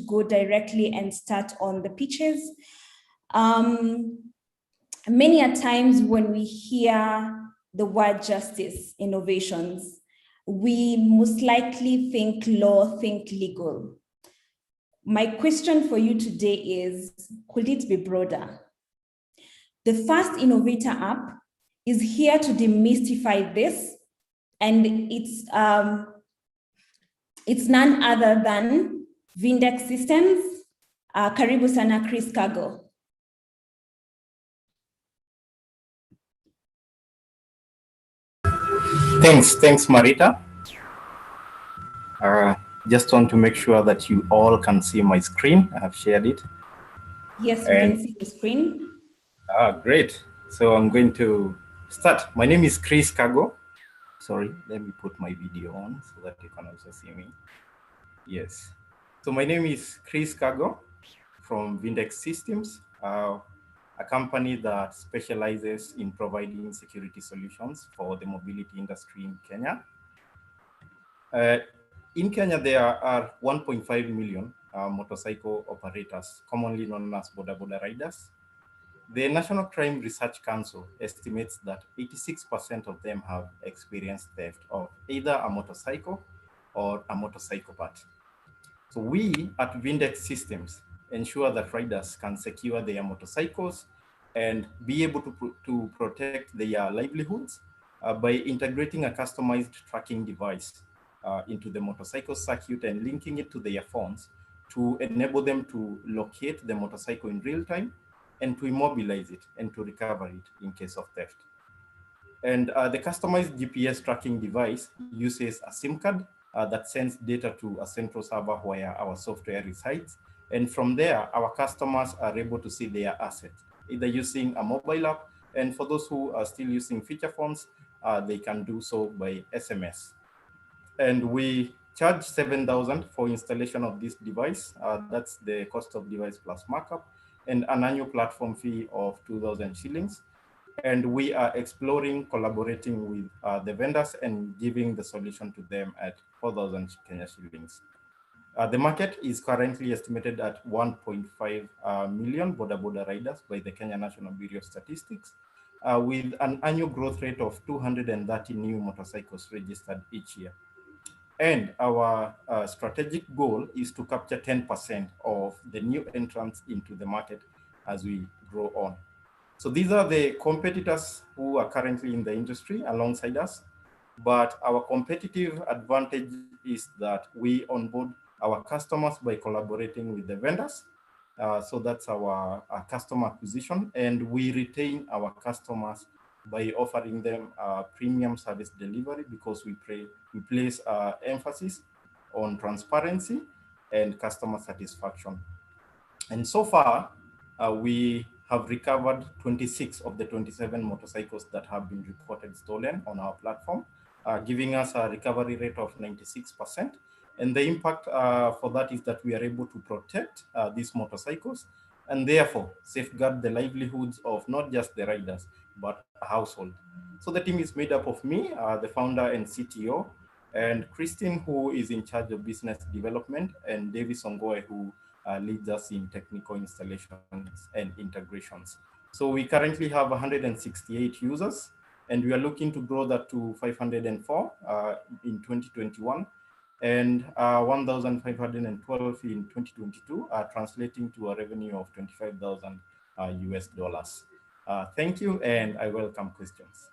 go directly and start on the pitches. Many a times when we hear the word justice innovations, we most likely think law, think legal. My question for you today is, could it be broader? The Fast Innovator app is here to demystify this, and it's none other than Vindex Systems. Karibu sana, Chris Kago. Thanks, Marita. Just want to make sure that you all can see my screen. I have shared it. Yes, we can see the screen. Great. So I'm going to start. My name is Chris Kago. Sorry, let me put my video on so that you can also see me. Yes. So my name is Chris Kago from Vindex Systems, a company that specializes in providing security solutions for the mobility industry in Kenya. In Kenya, there are 1.5 million motorcycle operators, commonly known as boda riders. The National Crime Research Council estimates that 86% of them have experienced theft of either a motorcycle or a motorcycle part. So we at Vindex Systems ensure that riders can secure their motorcycles and be able to protect their livelihoods by integrating a customized tracking device into the motorcycle circuit and linking it to their phones to enable them to locate the motorcycle in real time and to immobilize it and to recover it in case of theft. And the customized GPS tracking device uses a SIM card that sends data to a central server where our software resides. And from there, our customers are able to see their assets, either using a mobile app. And for those who are still using feature phones, they can do so by SMS. And we charge 7,000 for installation of this device. That's the cost of device plus markup, and an annual platform fee of 2,000 shillings. And we are exploring collaborating with the vendors and giving the solution to them at 4,000 Kenya shillings. The market is currently estimated at 1.5 million boda riders by the Kenya National Bureau of Statistics, with an annual growth rate of 230 new motorcycles registered each year. And our strategic goal is to capture 10% of the new entrants into the market as we grow on. So these are the competitors who are currently in the industry alongside us. But our competitive advantage is that we onboard our customers by collaborating with the vendors. So that's our customer acquisition. And we retain our customers by offering them premium service delivery, because we place emphasis on transparency and customer satisfaction. And so far, we have recovered 26 of the 27 motorcycles that have been reported stolen on our platform, giving us a recovery rate of 96%. And the impact for that is that we are able to protect these motorcycles and therefore safeguard the livelihoods of not just the riders, but a household. So the team is made up of me, the founder and CTO, and Christine, who is in charge of business development, and Davis Ongoe, who leads us in technical installations and integrations. So we currently have 168 users, and we are looking to grow that to 504 in 2021, and 1,512 in 2022, translating to a revenue of $25,000 US. Thank you, and I welcome questions.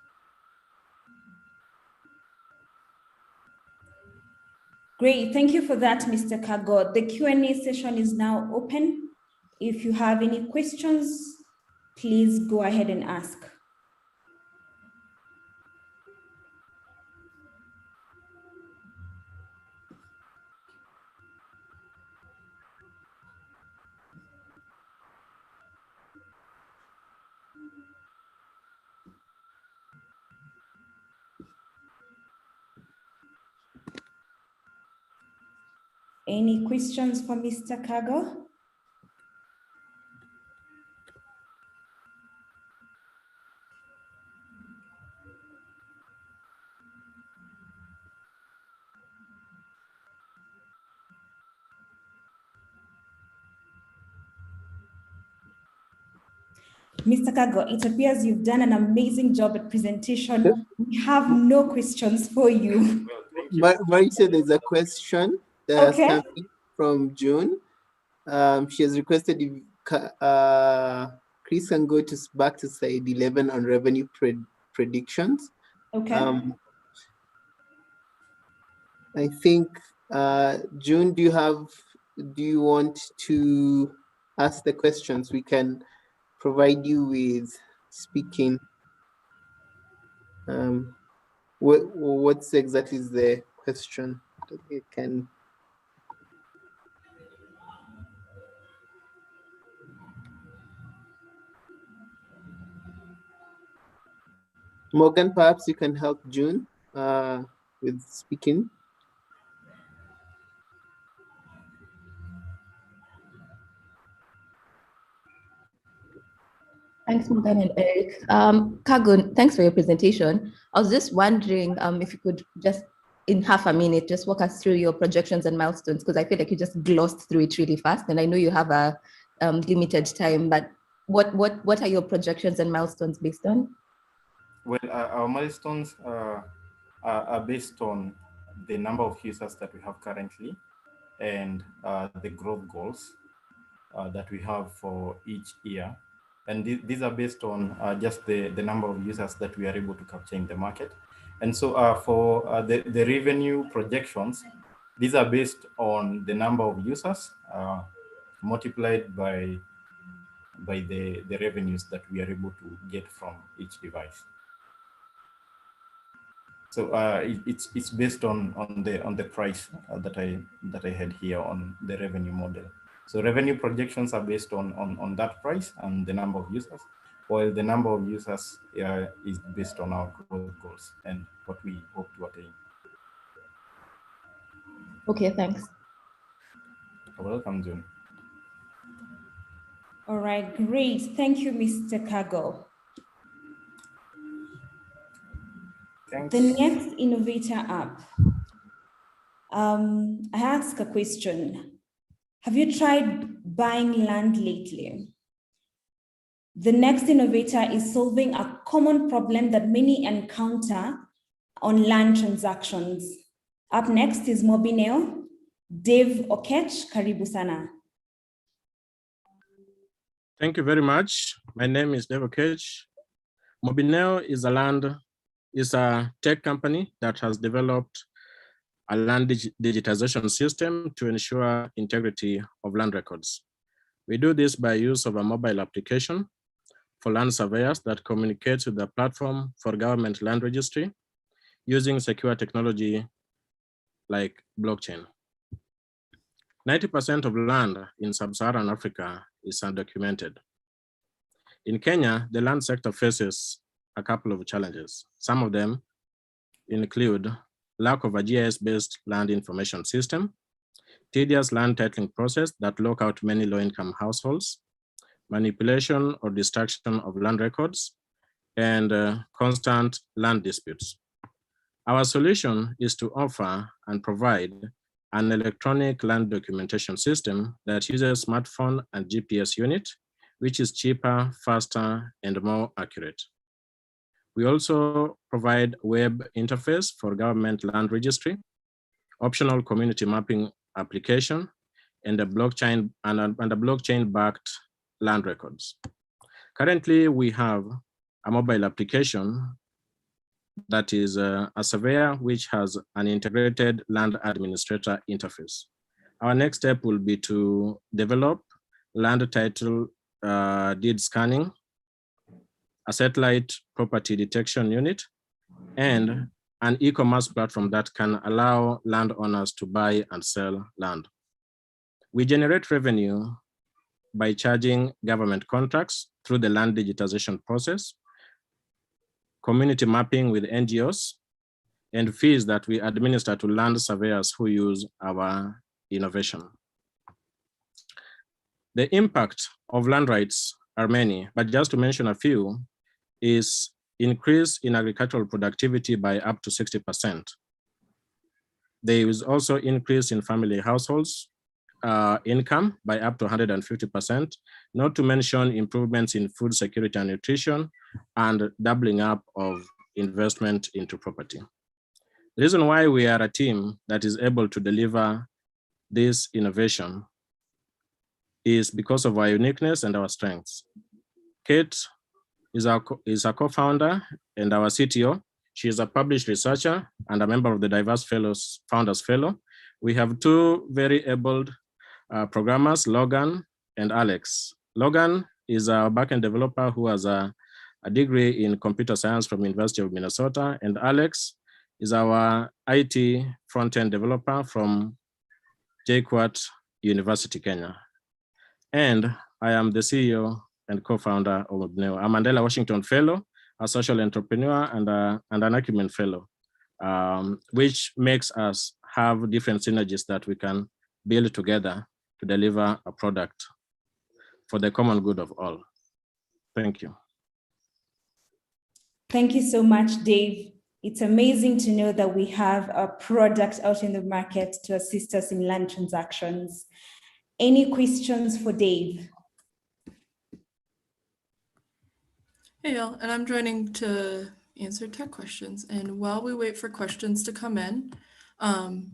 Great, thank you for that, Mr. Kago. The Q&A session is now open. If you have any questions, please go ahead and ask. Any questions for Mr. Kago? Mr. Kago, it appears you've done an amazing job at presentation. We have no questions for you. Well, thank you. Marisa, there's a question that's Okay. coming from June. She has requested if Chris can go back to slide 11 on revenue predictions. Okay. I think, June, do you want to ask the questions? We can provide you with speaking. What's exactly the question that we can? Morgan, perhaps you can help June with speaking. Thanks, Morgan and Eric. Kagun, thanks for your presentation. I was just wondering if you could just, in half a minute, just walk us through your projections and milestones, because I feel like you just glossed through it really fast, and I know you have a limited time, but what are your projections and milestones based on? Well, our milestones are based on the number of users that we have currently and the growth goals that we have for each year. And these are based on just the number of users that we are able to capture in the market. And so for the revenue projections, these are based on the number of users multiplied by the revenues that we are able to get from each device. So it's based on the price that I had here on the revenue model. So revenue projections are based on that price and the number of users, while the number of users is based on our growth goals and what we hope to attain. Okay, thanks. You're welcome, June. All right, great. Thank you, Mr. Kago. Thanks. The next innovator app. I ask a question. Have you tried buying land lately? The next innovator is solving a common problem that many encounter on land transactions. Up next is Mobineo. Dave Okech, karibu sana. Thank you very much. My name is Dave Okech. Mobineo is a tech company that has developed a land digitization system to ensure integrity of land records. We do this by use of a mobile application for land surveyors that communicates with the platform for government land registry using secure technology like blockchain. 90% of land in sub-Saharan Africa is undocumented. In Kenya, the land sector faces a couple of challenges. Some of them include lack of a GIS-based land information system, tedious land titling process that lock out many low-income households, manipulation or destruction of land records, and constant land disputes. Our solution is to offer and provide an electronic land documentation system that uses smartphone and GPS unit, which is cheaper, faster, and more accurate. We also provide web interface for government land registry, optional community mapping application, and a blockchain-backed land records. Currently, we have a mobile application that is a surveyor which has an integrated land administrator interface. Our next step will be to develop land title deed scanning, a satellite property detection unit, and an e-commerce platform that can allow landowners to buy and sell land. We generate revenue by charging government contracts through the land digitization process, community mapping with NGOs, and fees that we administer to land surveyors who use our innovation. The impact of land rights are many, but just to mention a few, is increase in agricultural productivity by up to 60%. There is also increase in family households, income by up to 150%, not to mention improvements in food security and nutrition, and doubling up of investment into property. The reason why we are a team that is able to deliver this innovation is because of our uniqueness and our strengths. Kate is a co-founder and our CTO. She is a published researcher and a member of the Diverse Fellows Founders Fellow. We have two very able programmers, Logan and Alex. Logan is a backend developer who has a degree in computer science from University of Minnesota, and Alex is our IT front-end developer from JKUAT University, Kenya. And I am the CEO and co-founder of Obneo. I'm a Mandela Washington Fellow, a social entrepreneur, and an Acumen Fellow, which makes us have different synergies that we can build together to deliver a product for the common good of all. Thank you. Thank you so much, Dave. It's amazing to know that we have a product out in the market to assist us in land transactions. Any questions for Dave? Hey y'all, and I'm joining to answer tech questions. And while we wait for questions to come in,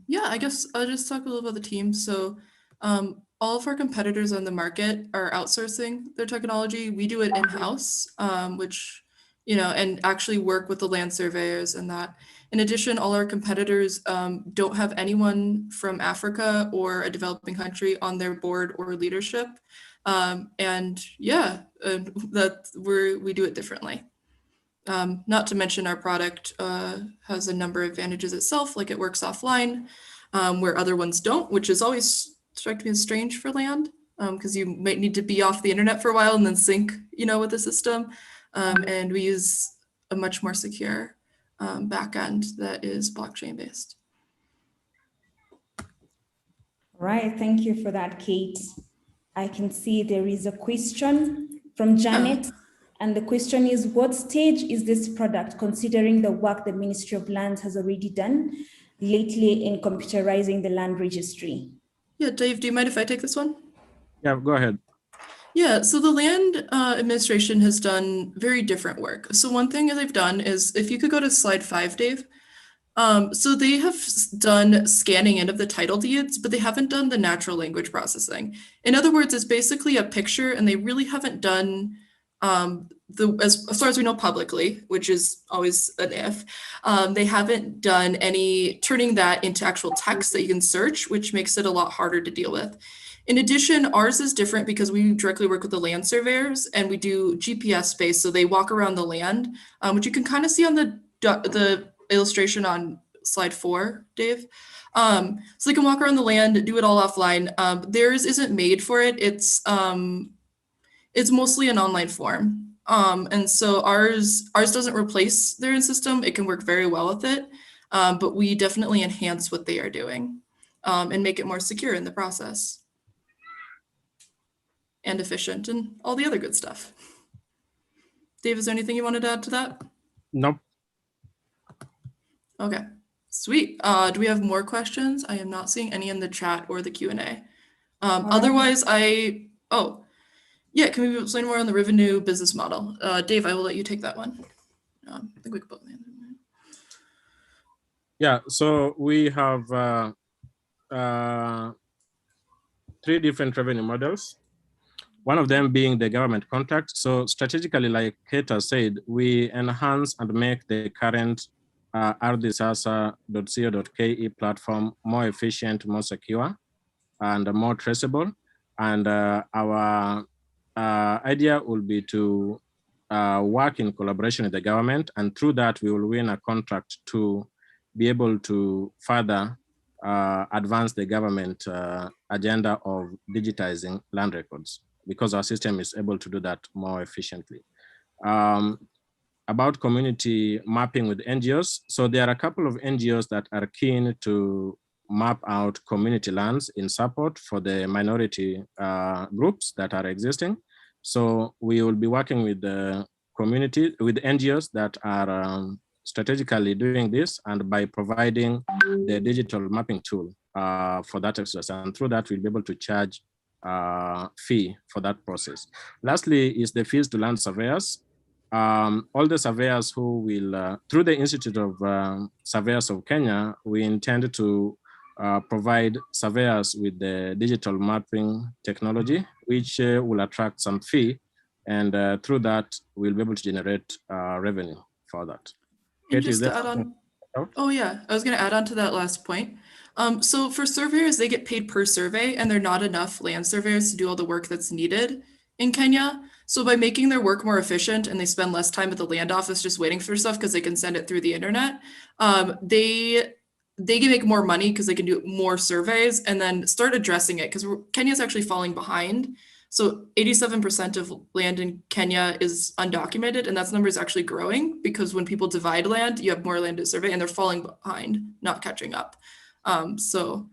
yeah, I guess I'll just talk a little about the team. So all of our competitors on the market are outsourcing their technology. We do it in-house, which, you know, and actually work with the land surveyors and that. In addition, all our competitors don't have anyone from Africa or a developing country on their board or leadership. And yeah, we do it differently. Not to mention our product has a number of advantages itself, like it works offline, where other ones don't, which is always struck me as strange for land, because you might need to be off the internet for a while and then sync, you know, with the system. And we use a much more secure backend that is blockchain based. Right, thank you for that, Kate. I can see there is a question from Janet, and the question is, what stage is this product considering the work the Ministry of Lands has already done lately in computerizing the land registry? Yeah, Dave, do you mind if I take this one? Yeah, go ahead. Yeah, so the land administration has done very different work. So one thing that they've done is, if you could go to slide 5, Dave. So they have done scanning in of the title deeds, but they haven't done the natural language processing. In other words, it's basically a picture, and they really haven't done as far as we know publicly, which is always an if, they haven't done any turning that into actual text that you can search, which makes it a lot harder to deal with. In addition, ours is different because we directly work with the land surveyors, and we do GPS based, so they walk around the land, which you can kind of see on the illustration on slide 4, Dave. So they can walk around the land, do it all offline. Theirs isn't made for it. It's mostly an online form. And so ours doesn't replace their own system. It can work very well with it, but we definitely enhance what they are doing and make it more secure in the process and efficient and all the other good stuff. Dave, is there anything you wanted to add to that? Nope. Okay, sweet. Do we have more questions? I am not seeing any in the chat or the Q&A. Otherwise, yeah, can we explain more on the revenue business model? Dave, I will let you take that one. I think we could both. Yeah, so we have 3 different revenue models. One of them being the government contract. So strategically, like Kate has said, we enhance and make the current ardhisasa.co.ke platform more efficient, more secure, and more traceable. And our idea will be to work in collaboration with the government, and through that we will win a contract to be able to further advance the government agenda of digitizing land records, because our system is able to do that more efficiently. About community mapping with NGOs. So there are a couple of NGOs that are keen to map out community lands in support for the minority groups that are existing. So we will be working with the community, with NGOs that are strategically doing this, and by providing the digital mapping tool for that exercise. And through that, we'll be able to charge fee for that process. Lastly is the fees to land surveyors. All the surveyors who will, through the Institute of Surveyors of Kenya, we intend to provide surveyors with the digital mapping technology, which will attract some fee. And through that, we'll be able to generate revenue for that. And Katie, just to add on, oh yeah, I was going to add on to that last point. So for surveyors, they get paid per survey, and there are not enough land surveyors to do all the work that's needed in Kenya. So by making their work more efficient and they spend less time at the land office just waiting for stuff because they can send it through the internet, they can make more money because they can do more surveys and then start addressing it, because Kenya's actually falling behind. So 87% of land in Kenya is undocumented, and that number is actually growing because when people divide land, you have more land to survey, and they're falling behind, not catching up. So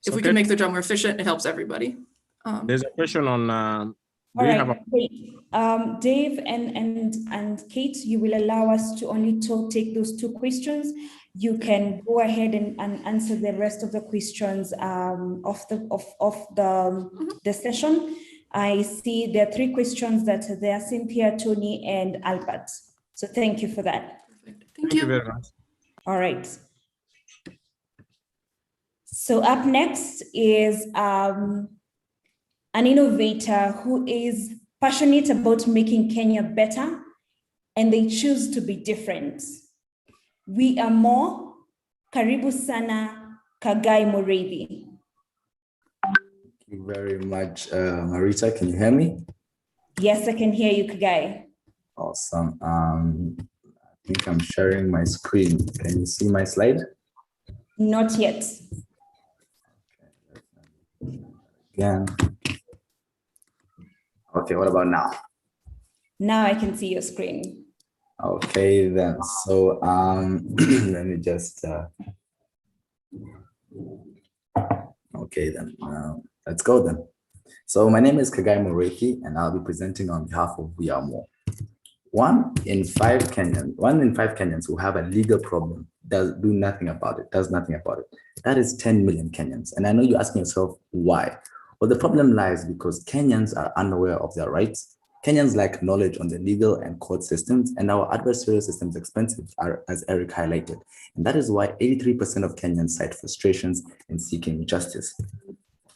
if we can make their job more efficient, it helps everybody. There's a question on, all right, great. Dave and Kate, you will allow us to only take those 2 questions. You can go ahead and answer the rest of the questions of the session. I see there are 3 questions that are there: Cynthia, Tony, and Albert. So thank you for that. Perfect. Thank you very much. All right. So up next is an innovator who is passionate about making Kenya better, and they choose to be different. We are more. Karibu sana, Kagai Mureithi. Thank you very much, Marita. Can you hear me? Yes, I can hear you, Kagai. Awesome. I think I'm sharing my screen. Can you see my slide? Not yet. Again. Okay, what about now? Now I can see your screen. Okay, then. So let me just. Okay, then. Let's go then. So my name is Kagai Moreki, and I'll be presenting on behalf of We Are More. 1 in 5 Kenyans who have a legal problem does nothing about it. That is 10 million Kenyans. And I know you're asking yourself why. Well, the problem lies because Kenyans are unaware of their rights. Kenyans lack knowledge on the legal and court systems, and our adversarial systems expensive, as Eric highlighted. And that is why 83% of Kenyans cite frustrations in seeking justice.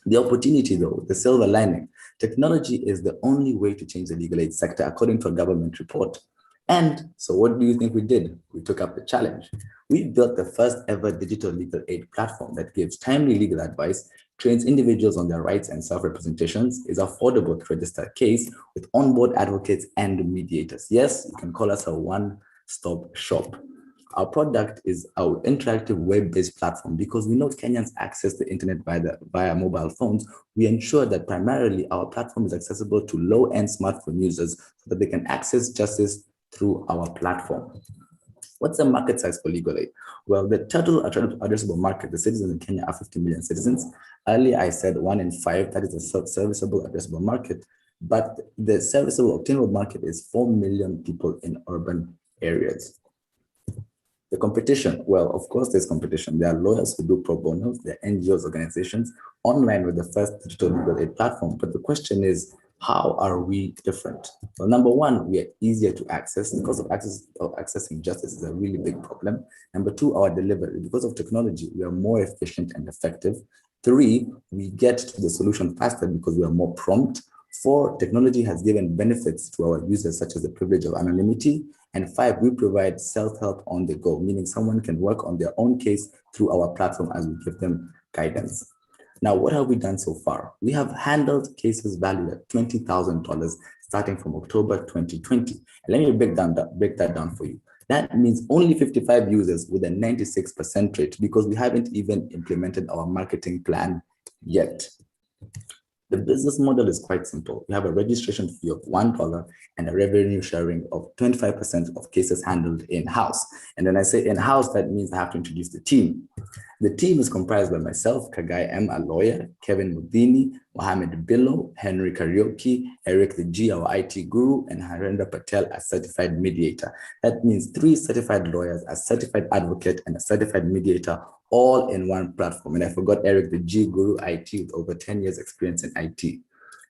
The opportunity, though, the silver lining, technology is the only way to change the legal aid sector, according to a government report. And so what do you think we did? We took up the challenge. We built the first ever digital legal aid platform that gives timely legal advice, trains individuals on their rights and self-representations, is affordable to register a case with onboard advocates and mediators. Yes, you can call us a one-stop shop. Our product is our interactive web-based platform. Because we know Kenyans access the internet via mobile phones, we ensure that primarily our platform is accessible to low-end smartphone users so that they can access justice through our platform. What's the market size for legal aid? Well, the total addressable market, the citizens in Kenya are 50 million citizens. Earlier, I said 1 in 5, that is a serviceable addressable market, but the serviceable obtainable market is 4 million people in urban areas. The competition, well, of course, there's competition. There are lawyers who do pro bono, there are NGOs, organizations, online with the first digital legal aid platform. But the question is, how are we different? Well, number 1, we are easier to access. Because of accessing justice is a really big problem. Number 2, our delivery. Because of technology, we are more efficient and effective. 3, we get to the solution faster because we are more prompt. 4, technology has given benefits to our users, such as the privilege of anonymity. And 5, we provide self-help on the go, meaning someone can work on their own case through our platform as we give them guidance. Now, what have we done so far? We have handled cases valued at $20,000 starting from October 2020. And let me break that down for you. That means only 55 users with a 96% rate, because we haven't even implemented our marketing plan yet. The business model is quite simple. We have a registration fee of $1 and a revenue sharing of 25% of cases handled in-house. And when I say in-house, that means I have to introduce the team. The team is comprised by myself, Kagai M, a lawyer, Kevin Mudini, Mohammed Billo, Henry Karaoke, Eric the G, our IT guru, and Harendra Patel, a certified mediator. That means 3 certified lawyers, a certified advocate, and a certified mediator, all in one platform. And I forgot Eric the G, guru IT with over 10 years experience in IT.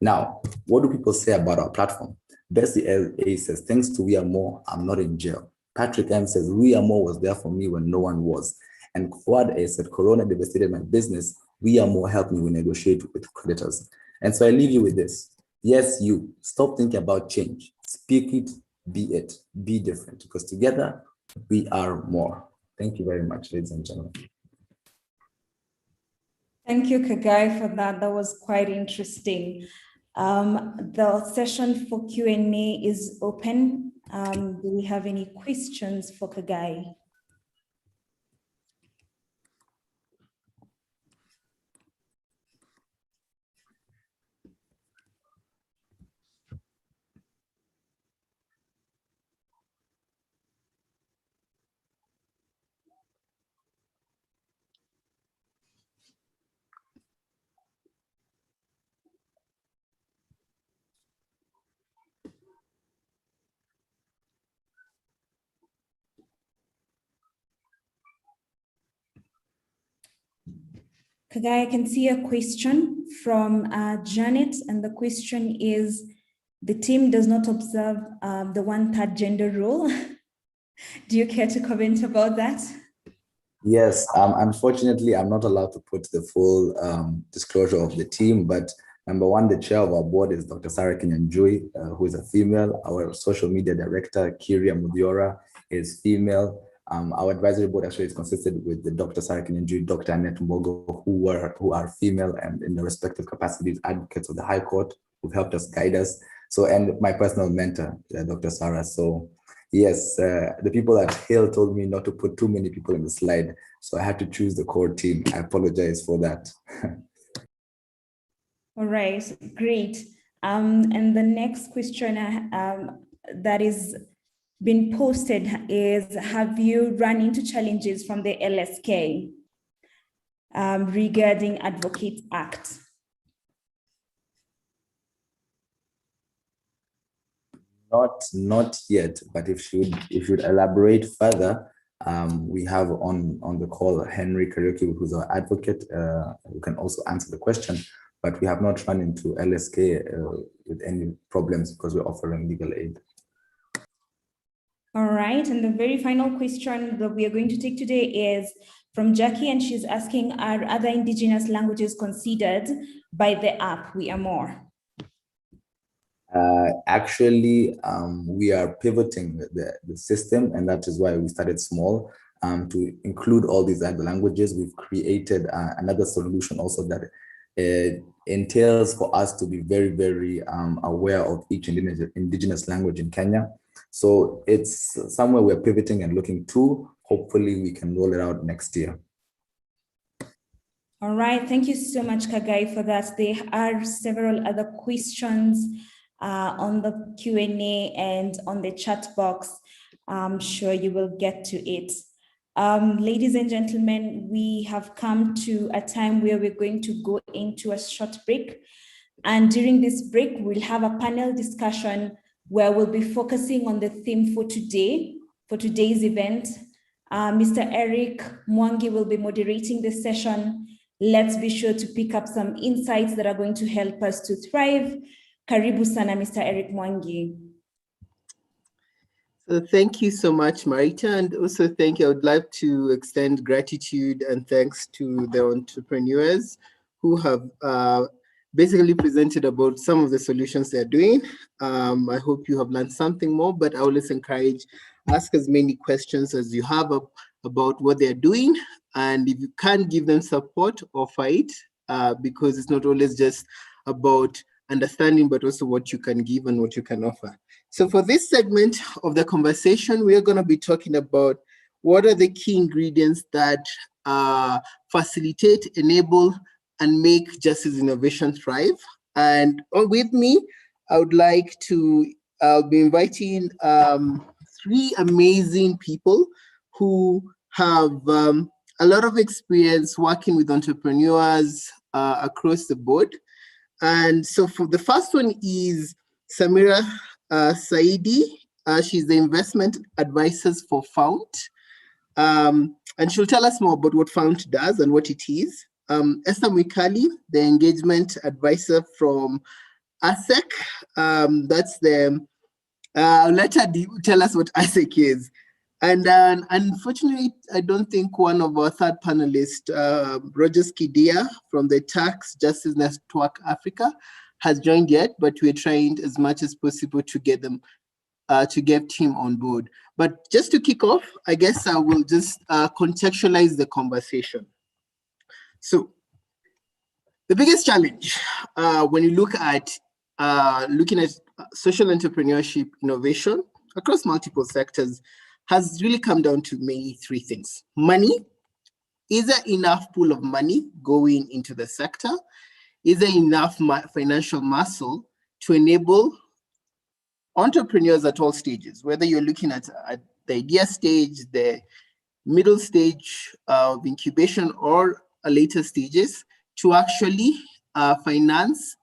Now, what do people say about our platform? Bessie LA says, thanks to We Are More, I'm not in jail. Patrick M says, We Are More was there for me when no one was. And Fuad A said, Corona devastated my business. We Are More helped me negotiate with creditors. And so I leave you with this. Yes, you stop thinking about change. Speak it, be different, because together we are more. Thank you very much, ladies and gentlemen. Thank you, Kagai, for that. That was quite interesting. The session for Q&A is open. Do we have any questions for Kagai? Kagai, I can see a question from Janet, and the question is, the team does not observe the 1/3 gender rule. Do you care to comment about that? Yes, unfortunately, I'm not allowed to put the full disclosure of the team, but number one, the chair of our board is Dr. Sarah Kinyanjui, who is a female. Our social media director, Kiria Mudiora, is female. Our advisory board actually is consisted with the Dr. Sarah Kinyanjui, Dr. Annette Mbogo, who are female and in their respective capacities, advocates of the High Court, who've helped us, guide us. So, and my personal mentor, Dr. Sarah. So, yes, the people at Hill told me not to put too many people in the slide, so I had to choose the core team. I apologize for that. All right, great. And the next question that is been posted is, have you run into challenges from the LSK regarding Advocates Act? Not yet, but if you elaborate further, we have on the call Henry Karaoke, who's our advocate, who can also answer the question, but we have not run into LSK with any problems because we're offering legal aid. All right, and the very final question that we are going to take today is from Jackie, and she's asking, are other indigenous languages considered by the app We Are More? Actually, we are pivoting the system, and that is why we started small, to include all these other languages. We've created another solution also that entails for us to be very, very aware of each indigenous language in Kenya. So it's somewhere we're pivoting and looking to. Hopefully we can roll it out next year. All right, thank you so much, Kagai, for that. There are several other questions on the Q&A and on the chat box. I'm sure you will get to it. Ladies and gentlemen, we have come to a time where we're going to go into a short break. And during this break, we'll have a panel discussion where we'll be focusing on the theme for today, for today's event. Mr. Eric Mwangi will be moderating the session. Let's be sure to pick up some insights that are going to help us to thrive. Karibu sana, Mr. Eric Mwangi. So thank you so much, Marita, and also thank you. I would like to extend gratitude and thanks to the entrepreneurs who have basically presented about some of the solutions they're doing. I hope you have learned something more, but I always encourage, ask as many questions as you have about what they're doing. And if you can't give them support, offer it, because it's not always just about understanding, but also what you can give and what you can offer. So for this segment of the conversation, we are going to be talking about what are the key ingredients that facilitate, enable, and make justice innovation thrive. And with me, I would like to be inviting 3 amazing people who have a lot of experience working with entrepreneurs across the board. And so for the first one is Samira Saidi. She's the investment advisor for Fount. And she'll tell us more about what Fount does and what it is. Esther Mwikali, the engagement advisor from ASEC. That's the, I'll let her tell us what ASEC is. And unfortunately, I don't think one of our third panelists, Roger Skidia from the Tax Justice Network Africa, has joined yet, but we're trying as much as possible to get them, to get him on board. But just to kick off, I guess I will just contextualize the conversation. So the biggest challenge when you look at looking at social entrepreneurship innovation across multiple sectors has really come down to mainly three things. Money. Is there enough pool of money going into the sector? Is there enough financial muscle to enable entrepreneurs at all stages, whether you're looking at the idea stage, the middle stage of incubation, or later stages, to actually finance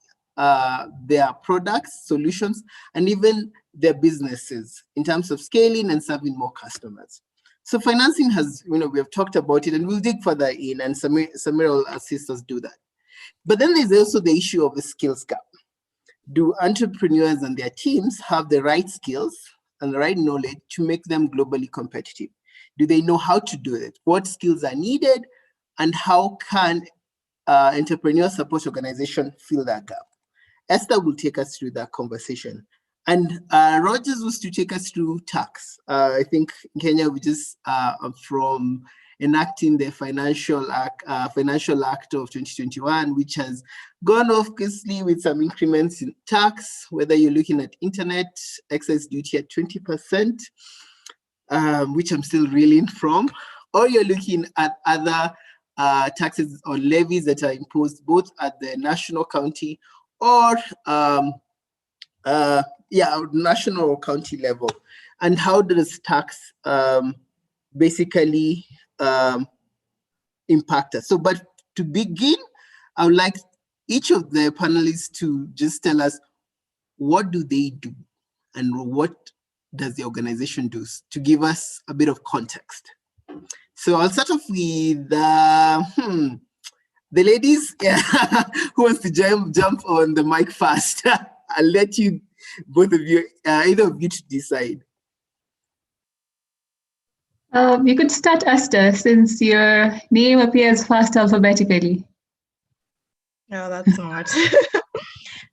their products, solutions, and even their businesses in terms of scaling and serving more customers. So financing has, we have talked about it, and we'll dig further in, and Samira will assist us do that. But then there's also the issue of the skills gap. Do entrepreneurs and their teams have the right skills and the right knowledge to make them globally competitive? Do they know how to do it? What skills are needed? And how can entrepreneur support organization fill that gap? Esther will take us through that conversation. And Rogers was to take us through tax. I think in Kenya, we just from enacting the Financial Act of 2021, which has gone off obviously with some increments in tax, whether you're looking at internet excise duty at 20%, which I'm still reeling from, or you're looking at other taxes or levies that are imposed both at the national, county, or national or county level. And how does tax basically impact us? So, but to begin, I would like each of the panelists to just tell us, what do they do and what does the organization do, to give us a bit of context. So I'll start off with the ladies. Who wants to jump on the mic first? I'll let you, both of you, either of you, to decide. You could start, Esther, since your name appears first alphabetically. Oh, that's smart.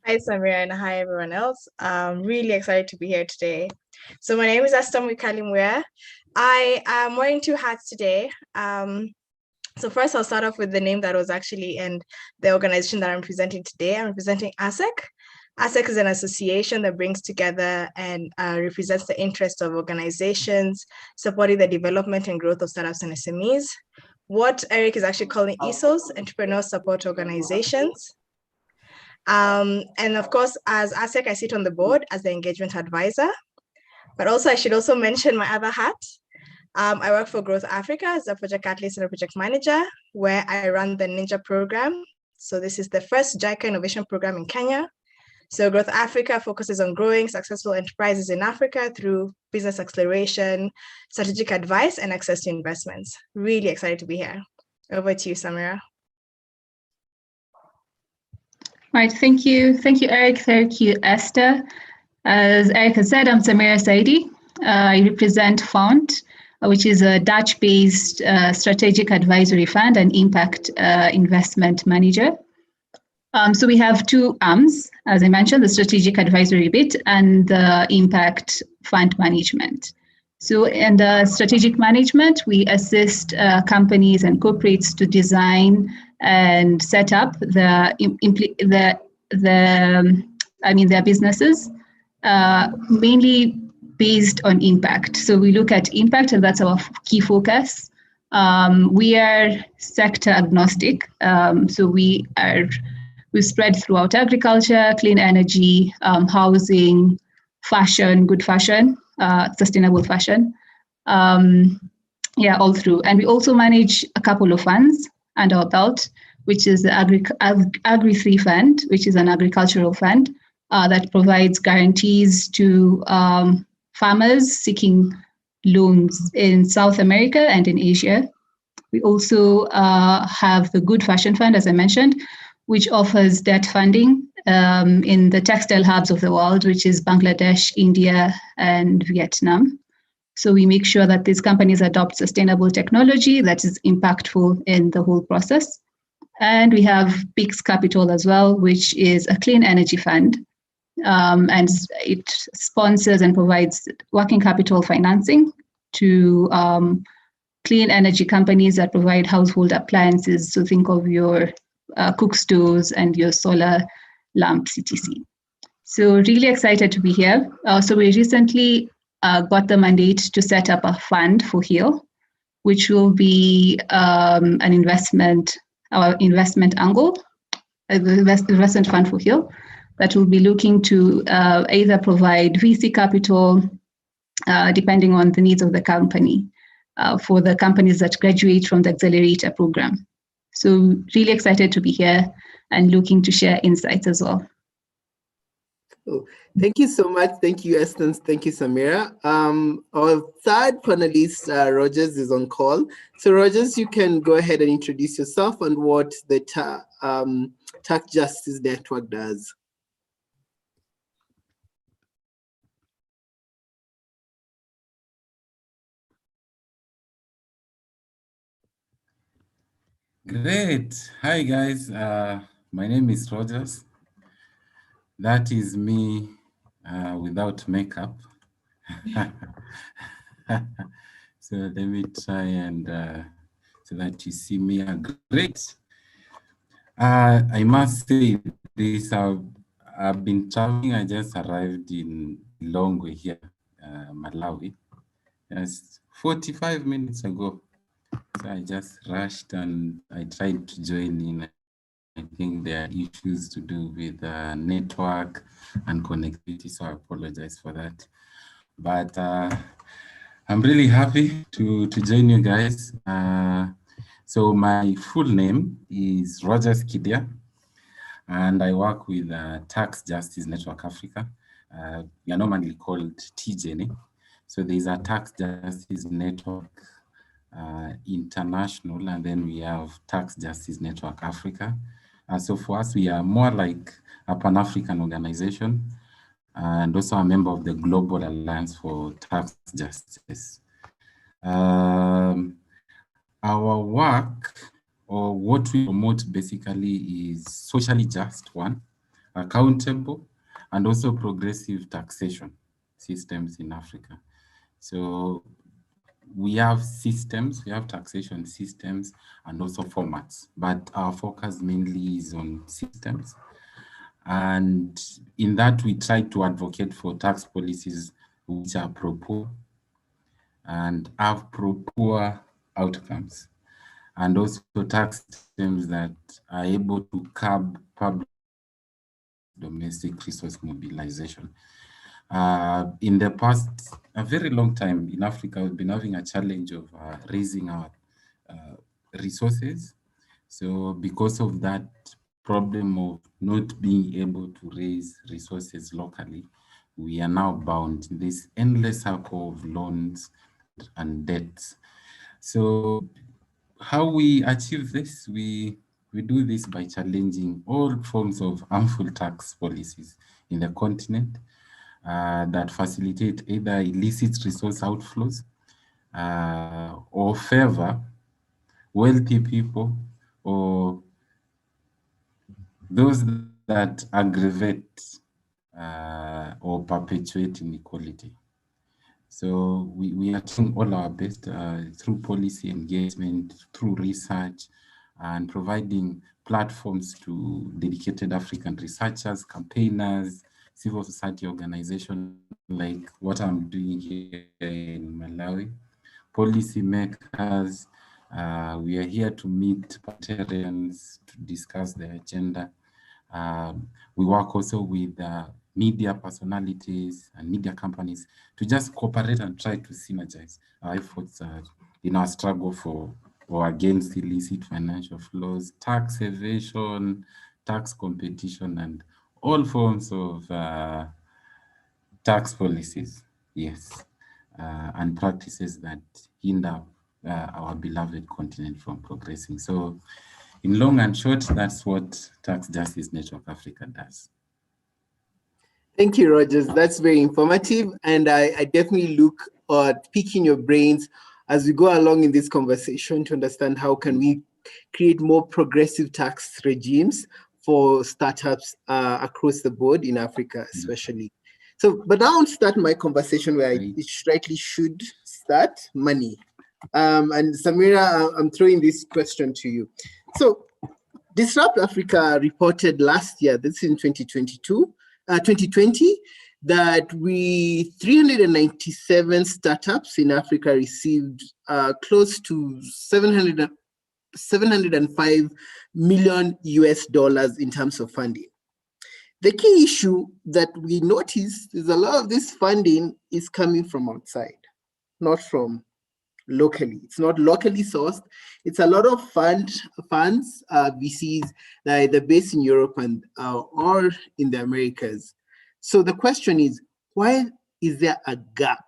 Hi, Samira, and hi, everyone else. I'm really excited to be here today. So my name is Esther Mwikali. I am wearing two hats today. So first, I'll start off with the name that was actually in the organization that I'm presenting today. I'm representing ASEC. ASEC is an association that brings together and represents the interests of organizations supporting the development and growth of startups and SMEs. What Eric is actually calling ESOs, Entrepreneur Support Organizations. And of course, as ASEC, I sit on the board as the engagement advisor. But also, I should also mention my other hat. I work for Growth Africa as a project catalyst and a project manager, where I run the Ninja program. So this is the first JICA innovation program in Kenya. So Growth Africa focuses on growing successful enterprises in Africa through business acceleration, strategic advice, and access to investments. Really excited to be here. Over to you, Samira. Right, thank you. Thank you, Eric. Thank you, Esther. As Eric has said, I'm Samira Saidi. I represent Fount, which is a Dutch-based strategic advisory fund and impact investment manager. So we have two arms, as I mentioned, the strategic advisory bit and the impact fund management. So in the strategic management, we assist companies and corporates to design and set up their businesses, mainly based on impact. So we look at impact, and that's our key focus. We are sector agnostic, so we spread throughout agriculture, clean energy, housing, fashion, good fashion, sustainable fashion. Yeah, all through. And we also manage a couple of funds under our belt, which is the Agri3 Fund, which is an agricultural fund that provides guarantees to farmers seeking loans in South America and in Asia. We also have the Good Fashion Fund, as I mentioned, which offers debt funding in the textile hubs of the world, which is Bangladesh, India, and Vietnam. So we make sure that these companies adopt sustainable technology that is impactful in the whole process. And we have PIX Capital as well, which is a clean energy fund. And it sponsors and provides working capital financing to clean energy companies that provide household appliances. So think of your cook stoves and your solar lamps, etc. So really excited to be here. So we recently got the mandate to set up a fund for HEAL, which will be our investment angle, the investment fund for HEAL, that will be looking to either provide VC capital, depending on the needs of the company, for the companies that graduate from the accelerator program. So really excited to be here and looking to share insights as well. Oh, thank you so much. Thank you, Esther. Thank you, Samira. Our third panelist, Rogers, is on call. So Rogers, you can go ahead and introduce yourself and what the Tax Justice Network does. Great. Hi, guys. My name is Rogers. That is me without makeup. So let me try and so that you see me. Great. I must say this, I've been traveling. I just arrived in Longwe here, Malawi, just 45 minutes ago. So I just rushed and I tried to join in. I think there are issues to do with network and connectivity, so I apologize for that. But I'm really happy to join you guys. So my full name is Rogers Kidia, and I work with Tax Justice Network Africa. We are normally called TJNE. So there's a Tax Justice Network International, and then we have Tax Justice Network Africa. So for us, we are more like a Pan-African organization, and also a member of the Global Alliance for Tax Justice. Our work, or what we promote basically, is socially just, one, accountable, and also progressive taxation systems in Africa. So we have systems, we have taxation systems and also formats, but our focus mainly is on systems. And in that, we try to advocate for tax policies which are pro-poor and have pro-poor outcomes, and also tax systems that are able to curb public domestic resource mobilization. In the past, a very long time in Africa, we've been having a challenge of raising our resources. So because of that problem of not being able to raise resources locally, we are now bound in this endless circle of loans and debts. So how we achieve this? We do this by challenging all forms of harmful tax policies in the continent that facilitate either illicit resource outflows or favor wealthy people or those that aggravate or perpetuate inequality. So we are doing all our best through policy engagement, through research, and providing platforms to dedicated African researchers, campaigners, civil society organizations like what I'm doing here in Malawi, policy makers. We are here to meet parliamentarians to discuss the agenda. We work also with media personalities and media companies to just cooperate and try to synergize our efforts in our struggle for or against illicit financial flows, tax evasion, tax competition, and all forms of tax policies, yes, and practices that hinder our beloved continent from progressing. So in long and short, that's what Tax Justice Network Africa does. Thank you, Rogers. That's very informative. And I definitely look at picking your brains as we go along in this conversation to understand how can we create more progressive tax regimes for startups across the board in Africa, especially. So, but now I'll start my conversation where I rightly should start, money. And Samira, I'm throwing this question to you. So Disrupt Africa reported last year, this is in 2020, that 397 startups in Africa received close to $705 million US in terms of funding. The key issue that we noticed is a lot of this funding is coming from outside, not from locally. It's not locally sourced. It's a lot of funds, VCs that are either based in Europe and or in the Americas. So the question is, why is there a gap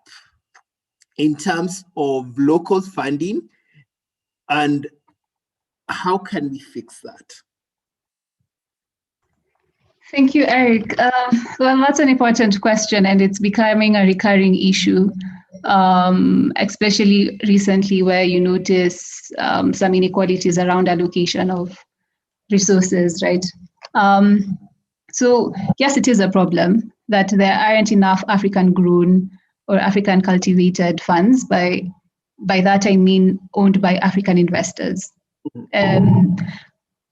in terms of local funding, and how can we fix that? Thank you, Eric. Well, that's an important question, and it's becoming a recurring issue, especially recently, where you notice some inequalities around allocation of resources, right? So yes, it is a problem that there aren't enough African-grown or African-cultivated funds. By that, I mean owned by African investors.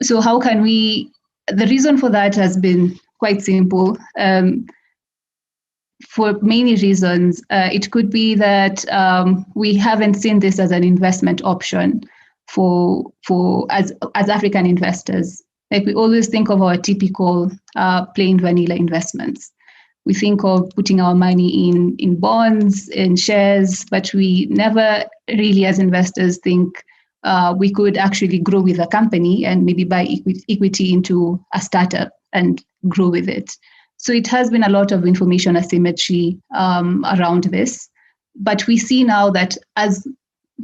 So how can we? The reason for that has been quite simple. For many reasons, it could be that we haven't seen this as an investment option as African investors. Like, we always think of our typical plain vanilla investments. We think of putting our money in bonds, in shares, but we never really, as investors, think we could actually grow with a company and maybe buy equity into a startup and grow with it. So it has been a lot of information asymmetry around this. But we see now that as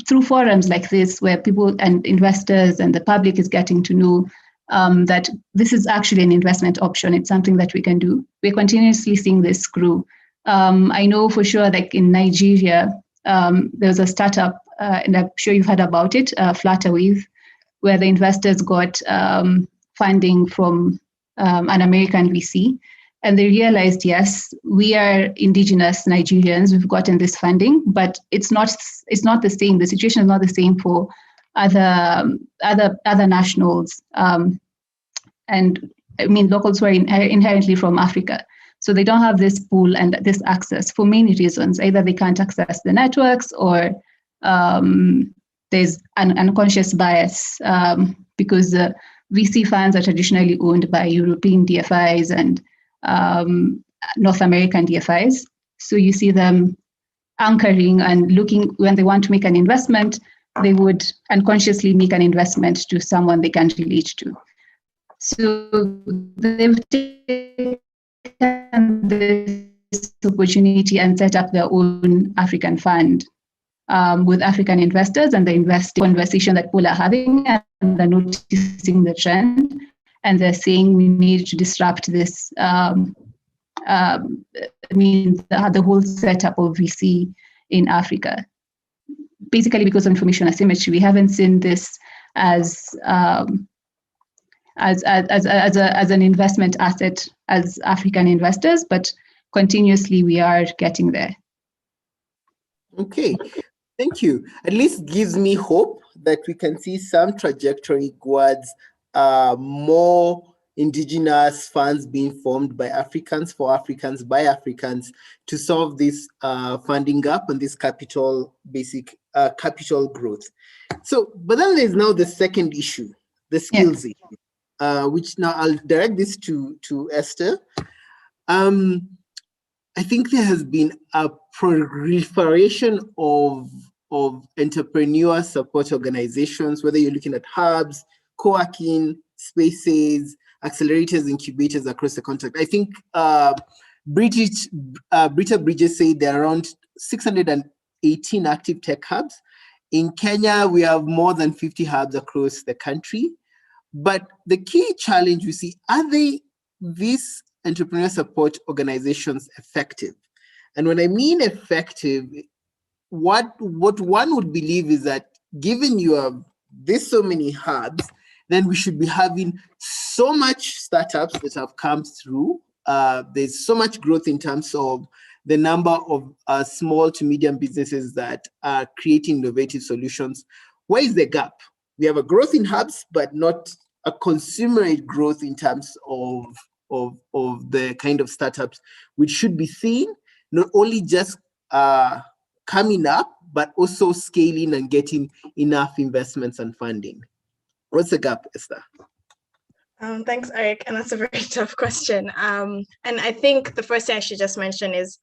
through forums like this, where people and investors and the public is getting to know that this is actually an investment option, it's something that we can do. We're continuously seeing this grow. I know for sure, like in Nigeria, there's a startup, and I'm sure you've heard about it, Flutterwave, where the investors got funding from an American VC. And they realized, yes, we are indigenous Nigerians, we've gotten this funding, but it's not the same. The situation is not the same for other nationals. And I mean, locals who are inherently from Africa. So they don't have this pool and this access for many reasons. Either they can't access the networks, or there's an unconscious bias because the VC funds are traditionally owned by European DFIs and North American DFIs. So you see them anchoring and looking when they want to make an investment, they would unconsciously make an investment to someone they can relate to. So they've taken this opportunity and set up their own African fund with African investors, and the conversation that people are having, and they're noticing the trend, and they're saying we need to disrupt this. The whole setup of VC in Africa, basically because of information asymmetry. We haven't seen this as an investment asset as African investors, but continuously we are getting there. Okay, thank you. At least gives me hope that we can see some trajectory towards more indigenous funds being formed by Africans, for Africans, by Africans, to solve this funding gap and this capital growth. So, but then there's now the second issue, the skills issue, which now I'll direct this to Esther. I think there has been a proliferation of of entrepreneur support organizations, whether you're looking at hubs, co-working spaces, accelerators, incubators across the continent. I think Britta Bridges said there are around 618 active tech hubs. In Kenya, we have more than 50 hubs across the country. But the key challenge we see, are these entrepreneur support organizations effective? And when I mean effective, what one would believe is that given you have this so many hubs, then we should be having so much startups that have come through. There's so much growth in terms of the number of small to medium businesses that are creating innovative solutions. Where is the gap? We have a growth in hubs, but not a consumerate growth in terms of the kind of startups which should be seen, not only just coming up, but also scaling and getting enough investments and funding. What's the gap, Esther? Thanks, Eric. And that's a very tough question. And I think the first thing I should just mention is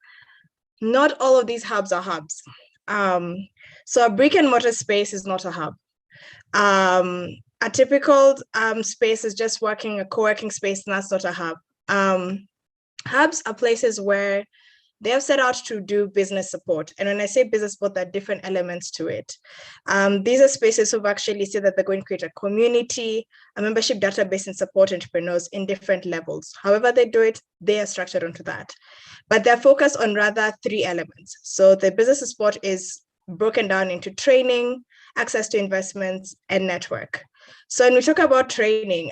not all of these hubs are hubs. So a brick and mortar space is not a hub. A typical space is just a co-working space, and that's not a hub. Hubs are places where they have set out to do business support. And when I say business support, there are different elements to it. These are spaces who've actually said that they're going to create a community, a membership database, and support entrepreneurs in different levels. However they do it, they are structured onto that. But they're focused on rather 3 elements. So the business support is broken down into training, access to investments, and network. So when we talk about training,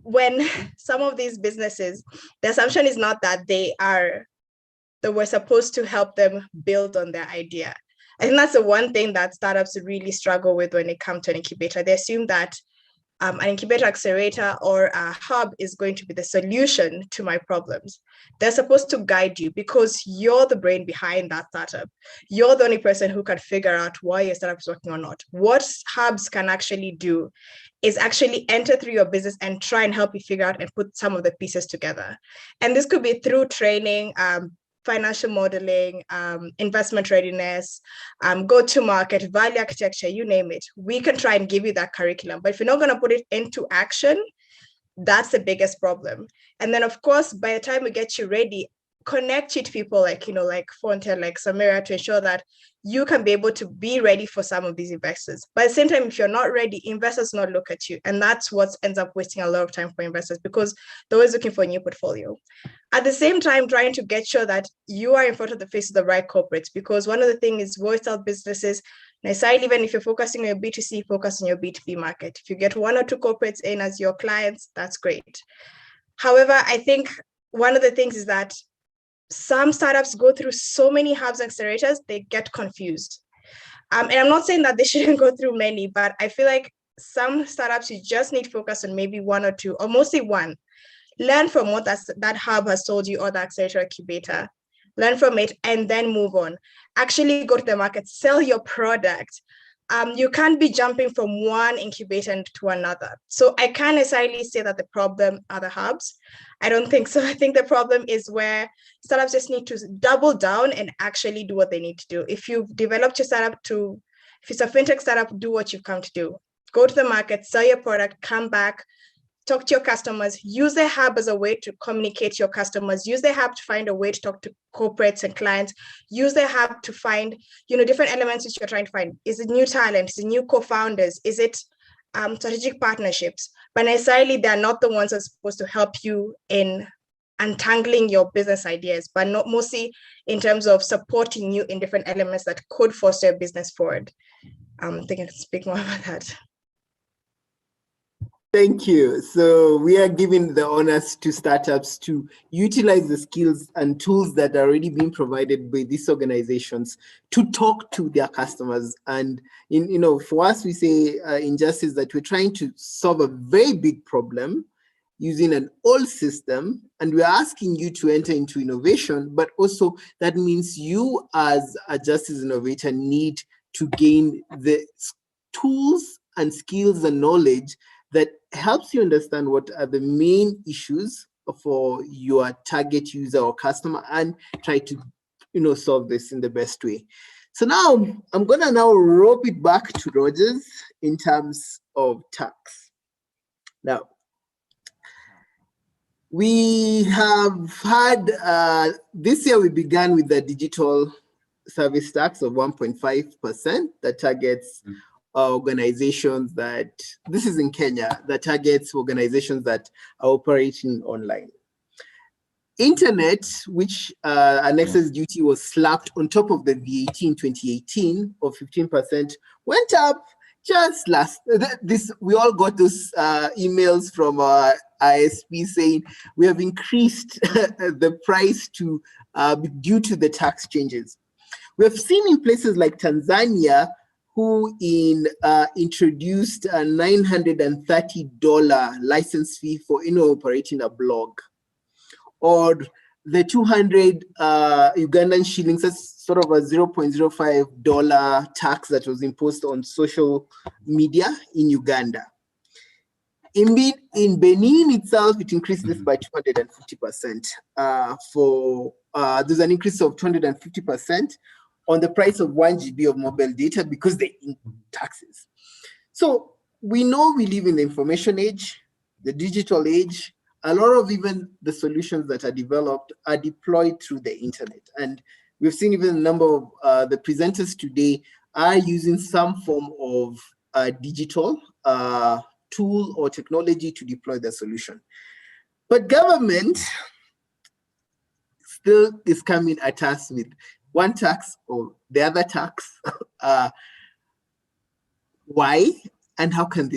when some of these businesses, the assumption is not that we're supposed to help them build on their idea. I think that's the one thing that startups really struggle with when it comes to an incubator. They assume that an incubator, accelerator, or a hub is going to be the solution to my problems. They're supposed to guide you because you're the brain behind that startup. You're the only person who can figure out why your startup is working or not. What hubs can actually do is actually enter through your business and try and help you figure out and put some of the pieces together. And this could be through training, financial modeling, investment readiness, go-to-market, value architecture, you name it. We can try and give you that curriculum, but if you're not going to put it into action, that's the biggest problem. And then, of course, by the time we get you ready, connect you to people like Fontaine, like Samira, to ensure that you can be able to be ready for some of these investors. But at the same time, if you're not ready, investors not look at you. And that's what ends up wasting a lot of time for investors because they're always looking for a new portfolio. At the same time, trying to get sure that you are in front of the face of the right corporates, because one of the things is voice out businesses. Necessarily, even if you're focusing on your B2C, focus on your B2B market. If you get 1 or 2 corporates in as your clients, that's great. However, I think one of the things is that some startups go through so many hubs and accelerators, they get confused. And I'm not saying that they shouldn't go through many, but I feel like some startups, you just need to focus on maybe 1 or 2, or mostly 1. Learn from what that hub has told you or the accelerator incubator. Learn from it and then move on. Actually go to the market, sell your product. You can't be jumping from one incubator to another. So I can't necessarily say that the problem are the hubs. I don't think so. I think the problem is where startups just need to double down and actually do what they need to do. If you've developed your startup if it's a fintech startup, do what you've come to do. Go to the market, sell your product, come back, talk to your customers, use the hub as a way to communicate to your customers, use the hub to find a way to talk to corporates and clients, use the hub to find, different elements which you're trying to find. Is it new talent? Is it new co-founders? Is it strategic partnerships? But necessarily they're not the ones that are supposed to help you in untangling your business ideas, but not mostly in terms of supporting you in different elements that could foster your business forward. I think I can speak more about that. Thank you. So we are giving the honors to startups to utilize the skills and tools that are already being provided by these organizations to talk to their customers. And for us, we say in Justice that we're trying to solve a very big problem using an old system, and we're asking you to enter into innovation, but also that means you as a Justice innovator need to gain the tools and skills and knowledge that helps you understand what are the main issues for your target user or customer and try to solve this in the best way. So now I'm gonna now rope it back to Rogers in terms of tax. Now, we have had, this year we began with the digital service tax of 1.5% that targets organizations that, this is in Kenya, that targets organizations that are operating online. Internet, which an excess duty was slapped on top of the VAT in 2018 of 15%, went up just we all got those emails from our ISP saying we have increased the price to due to the tax changes. We have seen in places like Tanzania, who introduced a $930 license fee for operating a blog, or the 200 Ugandan shillings, that's sort of a $0.05 tax that was imposed on social media in Uganda. In Benin itself, it increased this by 250%. There's an increase of 250% on the price of 1 GB of mobile data because they taxes. So we know we live in the information age, the digital age. A lot of even the solutions that are developed are deployed through the internet. And we've seen even a number of the presenters today are using some form of digital tool or technology to deploy the solution. But government still is coming at us with one tax or the other tax. Why? And how can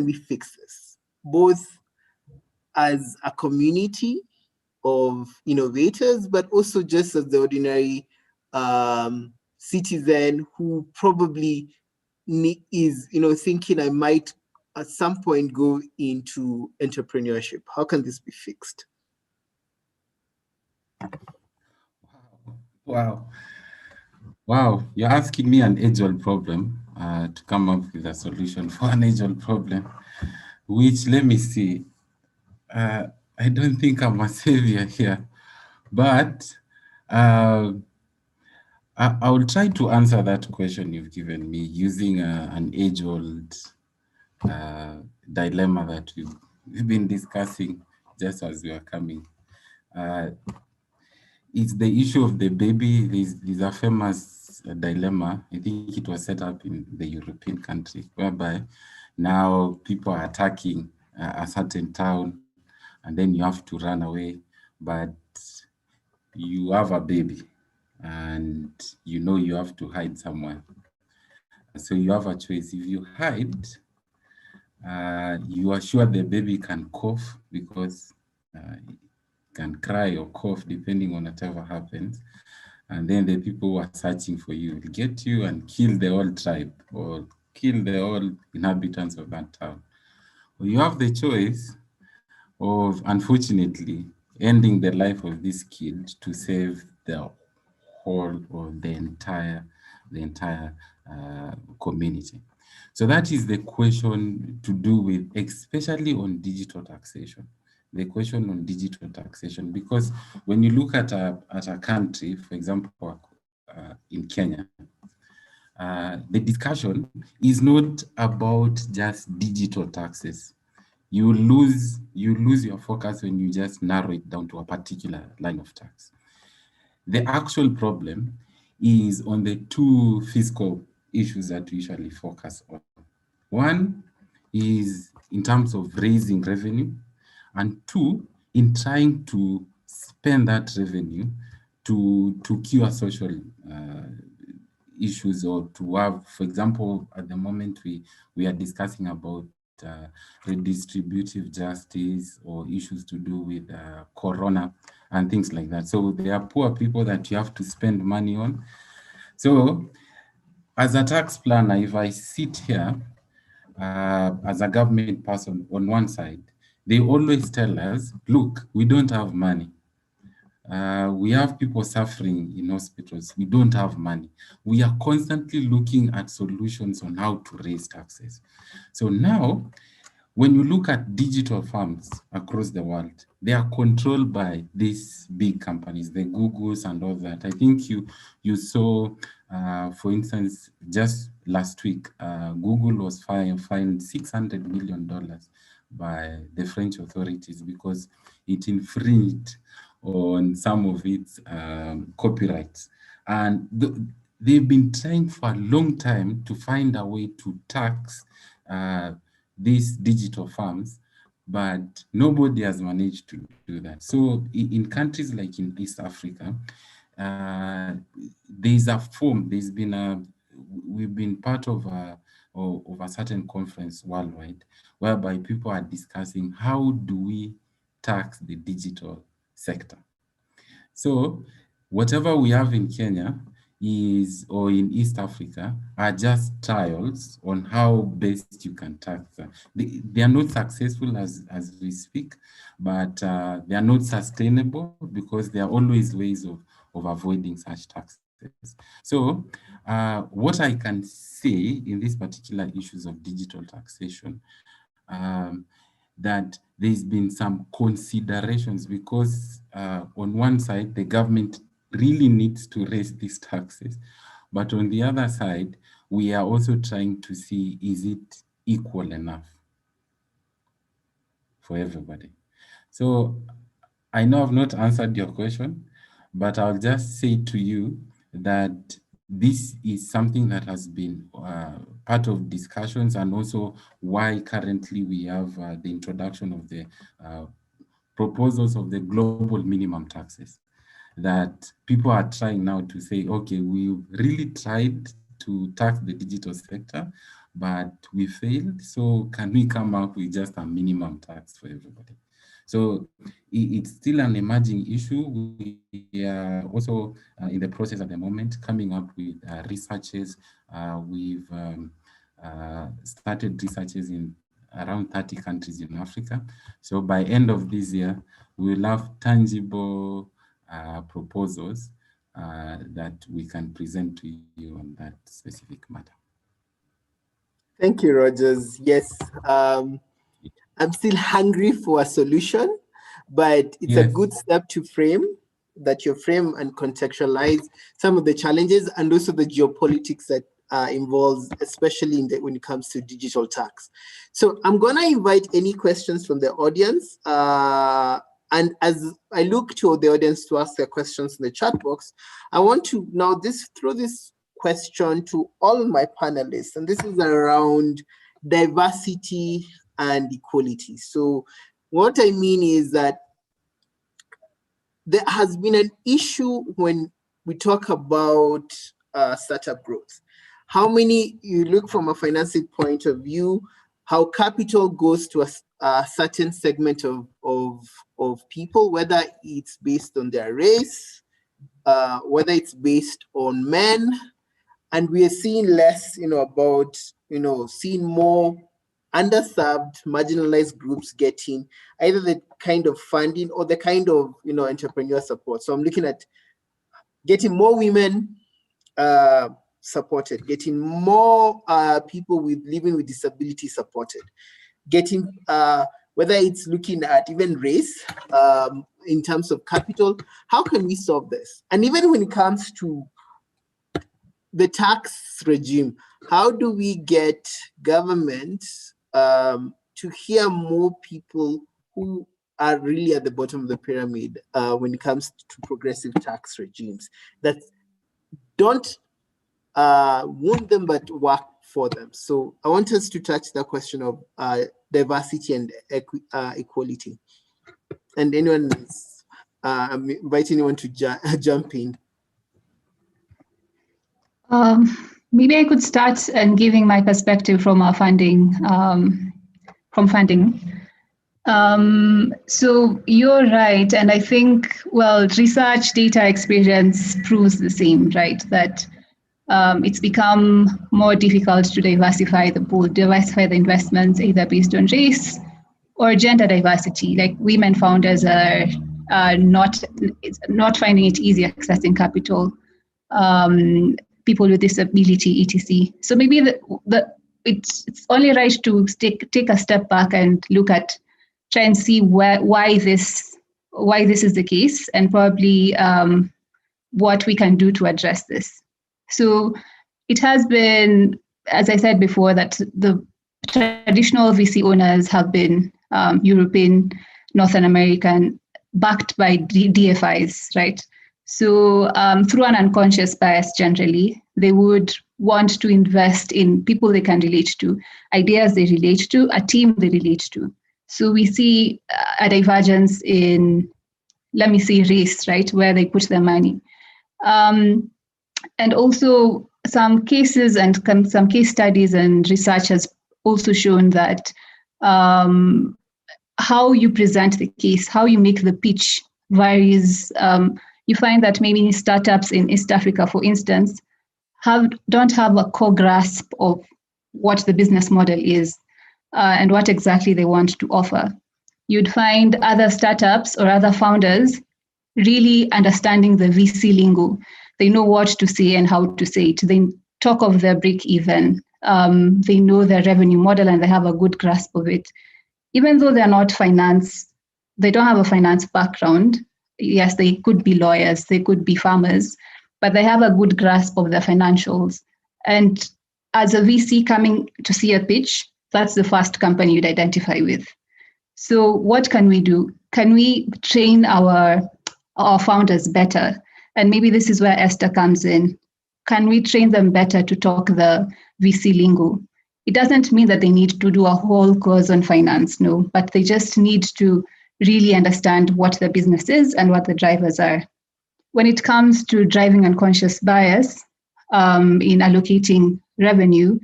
we fix this? Both as a community of innovators, but also just as the ordinary citizen who probably is thinking I might at some point go into entrepreneurship. How can this be fixed? Wow. You're asking me an age-old problem to come up with a solution for an age-old problem, which, let me see, I don't think I'm a savior here, but I will try to answer that question you've given me using an age-old dilemma that we've been discussing just as we are coming. It's the issue of the baby. There's a famous dilemma. I think it was set up in the European country, whereby now people are attacking a certain town, and then you have to run away, but you have a baby, and you have to hide somewhere. So you have a choice. If you hide, you are sure the baby can cough because can cry or cough depending on whatever happens, and then the people who are searching for you will get you and kill the whole tribe or kill the whole inhabitants of that town. Well, you have the choice of, unfortunately, ending the life of this kid to save the whole or the entire community. So that is the question to do with, especially on digital taxation. The question on digital taxation, because when you look at a country, for example, in Kenya, the discussion is not about just digital taxes. You lose your focus when you just narrow it down to a particular line of tax. The actual problem is on the two fiscal issues that we usually focus on. One is in terms of raising revenue, and two, in trying to spend that revenue to cure social issues, or to have, for example, at the moment we are discussing about redistributive justice or issues to do with corona and things like that. So there are poor people that you have to spend money on. So as a tax planner, if I sit here as a government person on one side, they always tell us, look, we don't have money. We have people suffering in hospitals. We don't have money. We are constantly looking at solutions on how to raise taxes. So now when you look at digital firms across the world, they are controlled by these big companies, the Googles and all that. I think you saw, for instance, just last week, Google was fined $600 million by the French authorities because it infringed on some of its copyrights. And they've been trying for a long time to find a way to tax these digital firms, but nobody has managed to do that. So in countries like in East Africa, there's a form, we've been part of a certain conference worldwide whereby people are discussing how do we tax the digital sector. So whatever we have in Kenya or in East Africa are just trials on how best you can tax them. They are not successful as we speak, but they are not sustainable because there are always ways of avoiding such taxes. So what I can say in these particular issues of digital taxation, that there's been some considerations because on one side, the government really needs to raise these taxes. But on the other side, we are also trying to see, is it equal enough for everybody? So I know I've not answered your question, but I'll just say to you that this is something that has been part of discussions, and also why currently we have the introduction of the proposals of the global minimum taxes, that people are trying now to say, okay, we really tried to tax the digital sector, but we failed. So can we come up with just a minimum tax for everybody? So it's still an emerging issue. We are also in the process at the moment coming up with researches. We've started researches in around 30 countries in Africa. So by end of this year, we'll have tangible proposals that we can present to you on that specific matter. Thank you, Rogers. Yes, I'm still hungry for a solution, but it's a good step to frame and contextualize some of the challenges and also the geopolitics that involves, especially when it comes to digital tax. So I'm going to invite any questions from the audience. And as I look to the audience to ask their questions in the chat box, I want to now throw this question to all my panelists, and this is around diversity and equality. So what I mean is that there has been an issue when we talk about startup growth. How many, you look from a financing point of view, how capital goes to a certain segment of people, whether it's based on their race, whether it's based on men, and we are seeing less, about, seeing more underserved, marginalized groups getting either the kind of funding or the kind of, entrepreneur support. So I'm looking at getting more women supported, getting more people living with disability supported, getting, whether it's looking at even race in terms of capital, how can we solve this? And even when it comes to the tax regime, how do we get government to hear more people who are really at the bottom of the pyramid when it comes to progressive tax regimes that don't wound them but work for them? So I want us to touch the question of diversity and equality. And anyone, I'm inviting anyone to jump in. Maybe I could start and giving my perspective from our funding, So you're right, and I think, research, data, experience proves the same, right? That it's become more difficult to diversify the pool, diversify the investments, either based on race or gender diversity. Like women founders are not finding it easy accessing capital. People with disability, etc. So maybe it's only right to take a step back and try and see why this is the case, and probably what we can do to address this. So it has been, as I said before, that the traditional VC owners have been European, Northern American, backed by DFIs, right? So through an unconscious bias, generally, they would want to invest in people they can relate to, ideas they relate to, a team they relate to. So we see a divergence in, let me say, race, right, where they put their money. And also some cases and some case studies and research has also shown that how you present the case, how you make the pitch varies. You find that maybe startups in East Africa, for instance, don't have a core grasp of what the business model is and what exactly they want to offer. You'd find other startups or other founders really understanding the VC lingo. They know what to say and how to say it. They talk of their break even. They know their revenue model and they have a good grasp of it. Even though they're not finance, they don't have a finance background. Yes, they could be lawyers, they could be farmers, but they have a good grasp of their financials. And as a VC coming to see a pitch, that's the first company you'd identify with. So what can we do? Can we train our founders better? And maybe this is where Esther comes in. Can we train them better to talk the VC lingo? It doesn't mean that they need to do a whole course on finance, no, but they just need to really understand what the business is and what the drivers are. When it comes to driving unconscious bias in allocating revenue,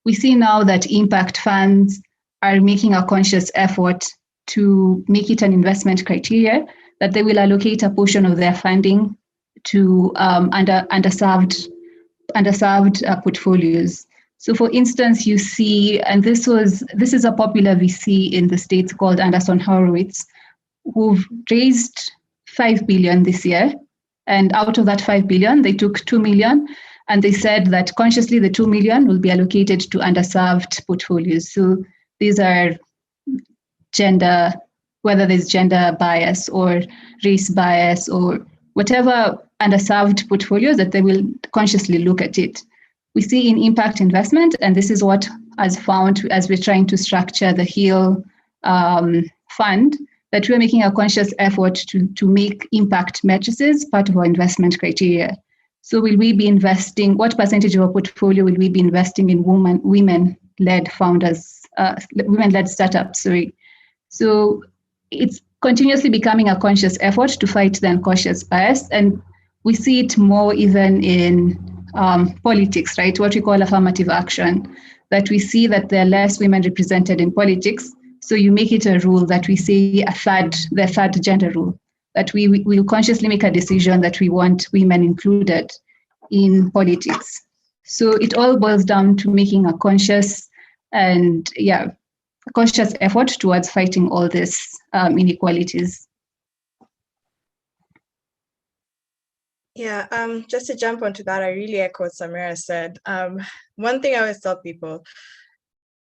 we see now that impact funds are making a conscious effort to make it an investment criteria, that they will allocate a portion of their funding to underserved portfolios. So for instance, you see, and this is a popular VC in the States called Anderson Horowitz, who've raised 5 billion this year. And out of that 5 billion, they took 2 million and they said that consciously the 2 million will be allocated to underserved portfolios. So these are whether there's gender bias or race bias or whatever underserved portfolios, that they will consciously look at it. We see in impact investment, and this is what has found as we're trying to structure the HEAL fund, that we're making a conscious effort to make impact matrices part of our investment criteria. So will we be investing, what percentage of our portfolio will we be investing in women-led founders, women-led startups, sorry. So it's continuously becoming a conscious effort to fight the unconscious bias. And we see it more even in politics, right? What we call affirmative action, that we see that there are less women represented in politics. So you make it a rule that we say the third gender rule, that we will consciously make a decision that we want women included in politics. So it all boils down to making a conscious effort towards fighting all these inequalities. Yeah, just to jump onto that, I really echo what Samira said. One thing I always tell people,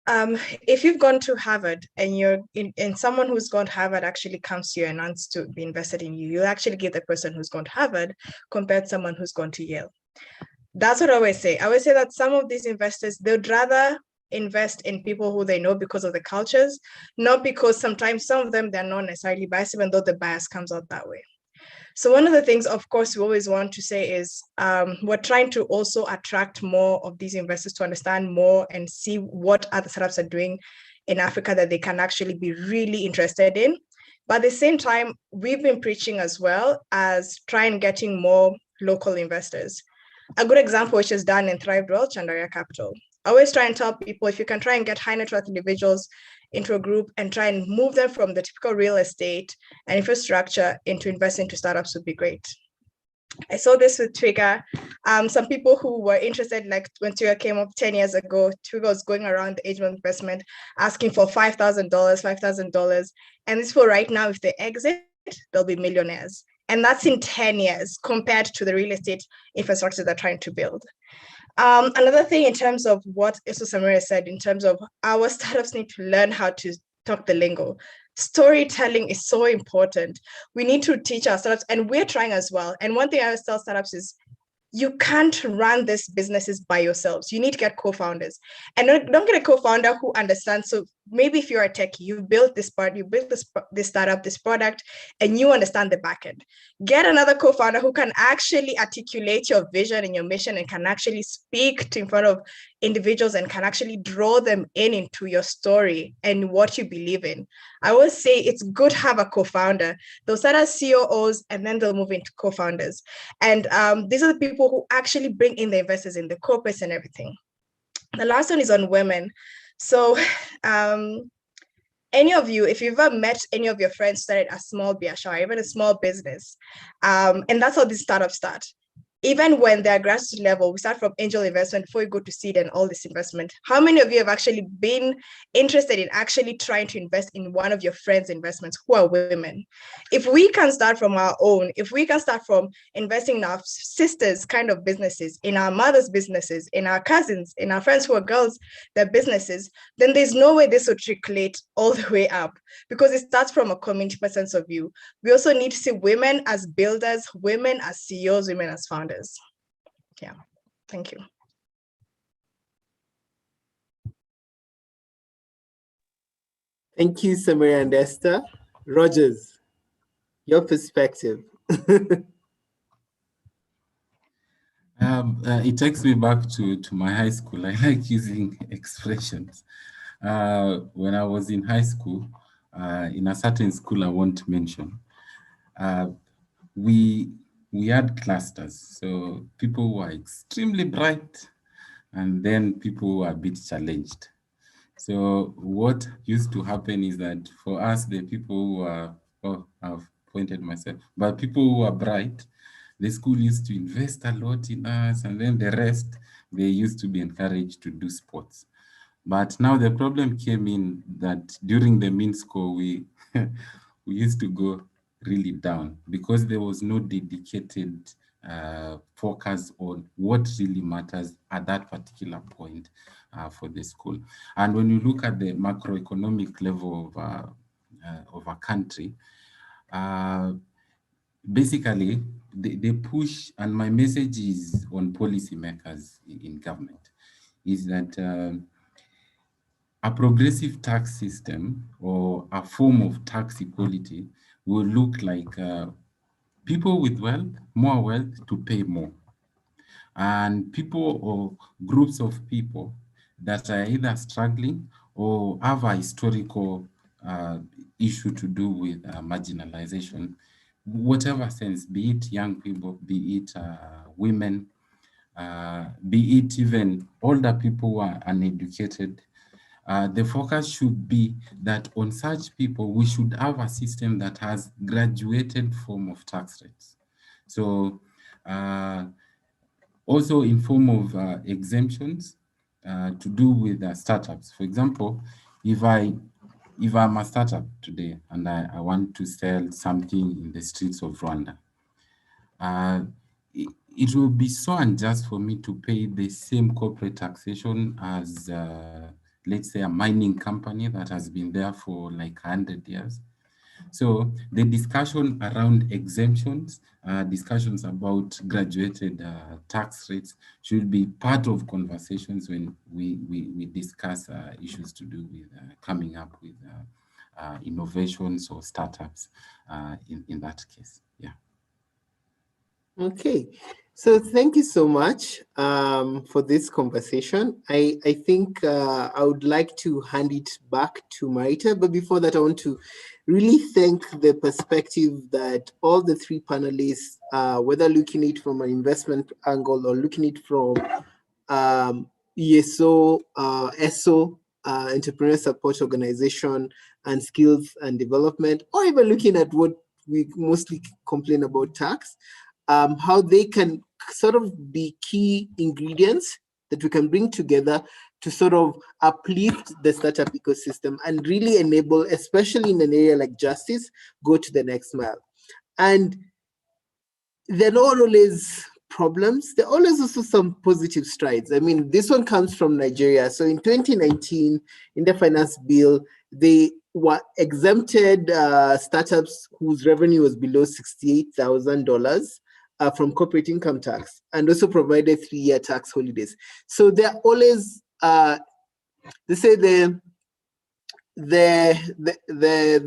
if you've gone to Harvard and you're and someone who's gone to Harvard actually comes to you and wants to be invested in you, you'll actually give the person who's gone to Harvard compared to someone who's gone to Yale. That's what I always say. I always say that some of these investors, they'd rather invest in people who they know because of the cultures, not because sometimes some of them, they're not necessarily biased, even though the bias comes out that way. So one of the things, of course, we always want to say is we're trying to also attract more of these investors to understand more and see what other startups are doing in Africa that they can actually be really interested in. But at the same time, we've been preaching as well as trying getting more local investors. A good example, which is done in Thrive Wealth, Chandaria Capital. I always try and tell people, if you can try and get high net worth individuals into a group and try and move them from the typical real estate and infrastructure into investing into startups would be great. I saw this with Twigger. Some people who were interested, like when Twigger came up 10 years ago, Twigger was going around the age of investment, asking for $5,000. And these people right now, if they exit, they'll be millionaires. And that's in 10 years compared to the real estate infrastructure they're trying to build. Another thing in terms of what Samira said, in terms of our startups need to learn how to talk the lingo. Storytelling is so important. We need to teach our startups, and we're trying as well. And one thing I always tell startups is, you can't run these businesses by yourselves. You need to get co-founders, and don't get a co-founder who understands. So maybe if you're a techie, you built this part, you built this startup, this product, and you understand the backend. Get another co-founder who can actually articulate your vision and your mission and can actually speak to in front of individuals and can actually draw them into your story and what you believe in. I always say it's good to have a co-founder. They'll start as COOs and then they'll move into co-founders. And these are the people who actually bring in the investors in the corporates and everything. The last one is on women. So any of you, if you've ever met any of your friends started a small biashara, or even a small business, and that's how these startups start. Even when they're grassroots level, we start from angel investment before you go to seed and all this investment. How many of you have actually been interested in actually trying to invest in one of your friends' investments who are women? If we can start from our own, if we can start from investing in our sisters' kind of businesses, in our mothers' businesses, in our cousins, in our friends who are girls, their businesses, then there's no way this would trickle all the way up, because it starts from a community sense of view. We also need to see women as builders, women as CEOs, women as founders. Yeah, thank you. Thank you, Samira and Esther. Rogers, your perspective. It takes me back to my high school. I like using expressions. When I was in high school, in a certain school I won't mention, we had clusters. So people were extremely bright, and then people were a bit challenged. So what used to happen is that for us, the people who are, I've pointed myself, but people who are bright, the school used to invest a lot in us, and then the rest, they used to be encouraged to do sports. But now the problem came in that during the mean score, we used to go really down because there was no dedicated focus on what really matters at that particular point for the school. And when you look at the macroeconomic level of a country, basically they push, and my message is on policymakers in government, is that a progressive tax system or a form of tax equality will look like people with wealth, more wealth to pay more. And people or groups of people that are either struggling or have a historical issue to do with marginalization, whatever sense, be it young people, be it women, be it even older people who are uneducated, the focus should be that on such people, we should have a system that has graduated form of tax rates. So also in form of exemptions to do with startups. For example, if I'm a startup today and I want to sell something in the streets of Rwanda, it will be so unjust for me to pay the same corporate taxation as, let's say, a mining company that has been there for like 100 years. So the discussion around exemptions, discussions about graduated tax rates should be part of conversations when we discuss issues to do with coming up with innovations or startups in that case. Yeah. Okay, so thank you so much for this conversation. I think I would like to hand it back to Marita, but before that, I want to really thank the perspective that all the three panelists, whether looking at it from an investment angle or looking at it from ESO, ESO, Entrepreneur Support Organization, and skills and development, or even looking at what we mostly complain about, tax, how they can sort of be key ingredients that we can bring together to sort of uplift the startup ecosystem and really enable, especially in an area like justice, go to the next mile. And they're not always problems, there are always also some positive strides. I mean, this one comes from Nigeria. So in 2019, in the finance bill, they were exempted startups whose revenue was below $68,000 from corporate income tax, and also provided 3-year tax holidays. So they're always, they say the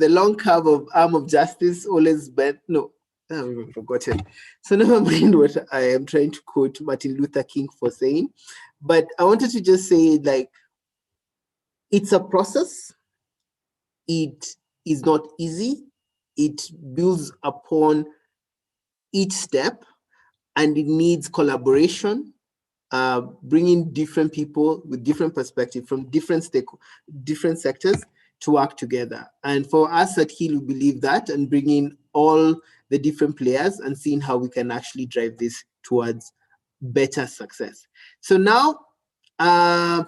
long curve of arm of justice always bent. No, I've even forgotten. So never mind what I am trying to quote Martin Luther King for saying. But I wanted to just say, like, it's a process. It is not easy. It builds upon each step, and it needs collaboration, bringing different people with different perspectives from different sectors to work together. And for us at HEAL, we believe that, and bringing all the different players and seeing how we can actually drive this towards better success. So now,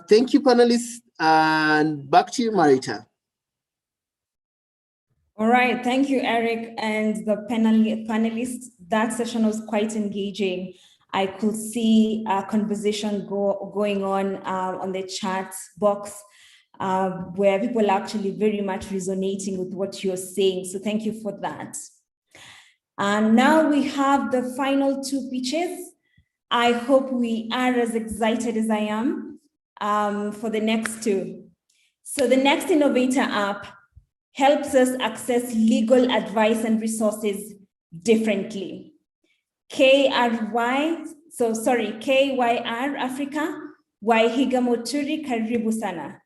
thank you, panelists, and back to you, Marita. All right, thank you, Eric, and the panelists. That session was quite engaging. I could see a conversation going on the chat box where people are actually very much resonating with what you're saying. So thank you for that. And now we have the final 2 pitches. I hope we are as excited as I am for the next 2. So the next Innovator app helps us access legal advice and resources differently. KYR Africa, Waihiga Moturi, karibu sana.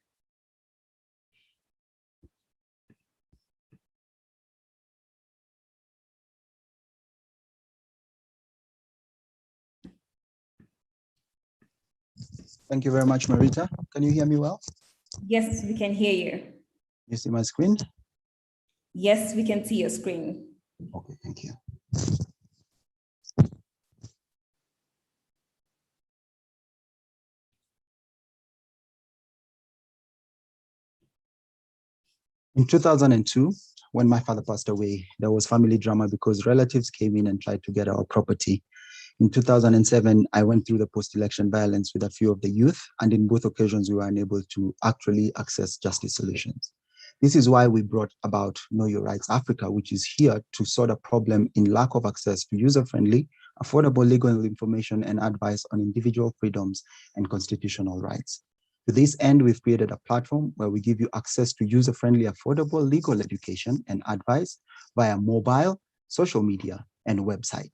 Thank you very much, Marita. Can you hear me well? Yes, we can hear you. You see my screen? Yes, we can see your screen. Okay, thank you. In 2002, when my father passed away, there was family drama because relatives came in and tried to get our property. In 2007, I went through the post-election violence with a few of the youth, and in both occasions, we were unable to actually access justice solutions. This is why we brought about Know Your Rights Africa, which is here to sort a problem in lack of access to user-friendly, affordable legal information and advice on individual freedoms and constitutional rights. To this end, we've created a platform where we give you access to user-friendly, affordable legal education and advice via mobile, social media, and website.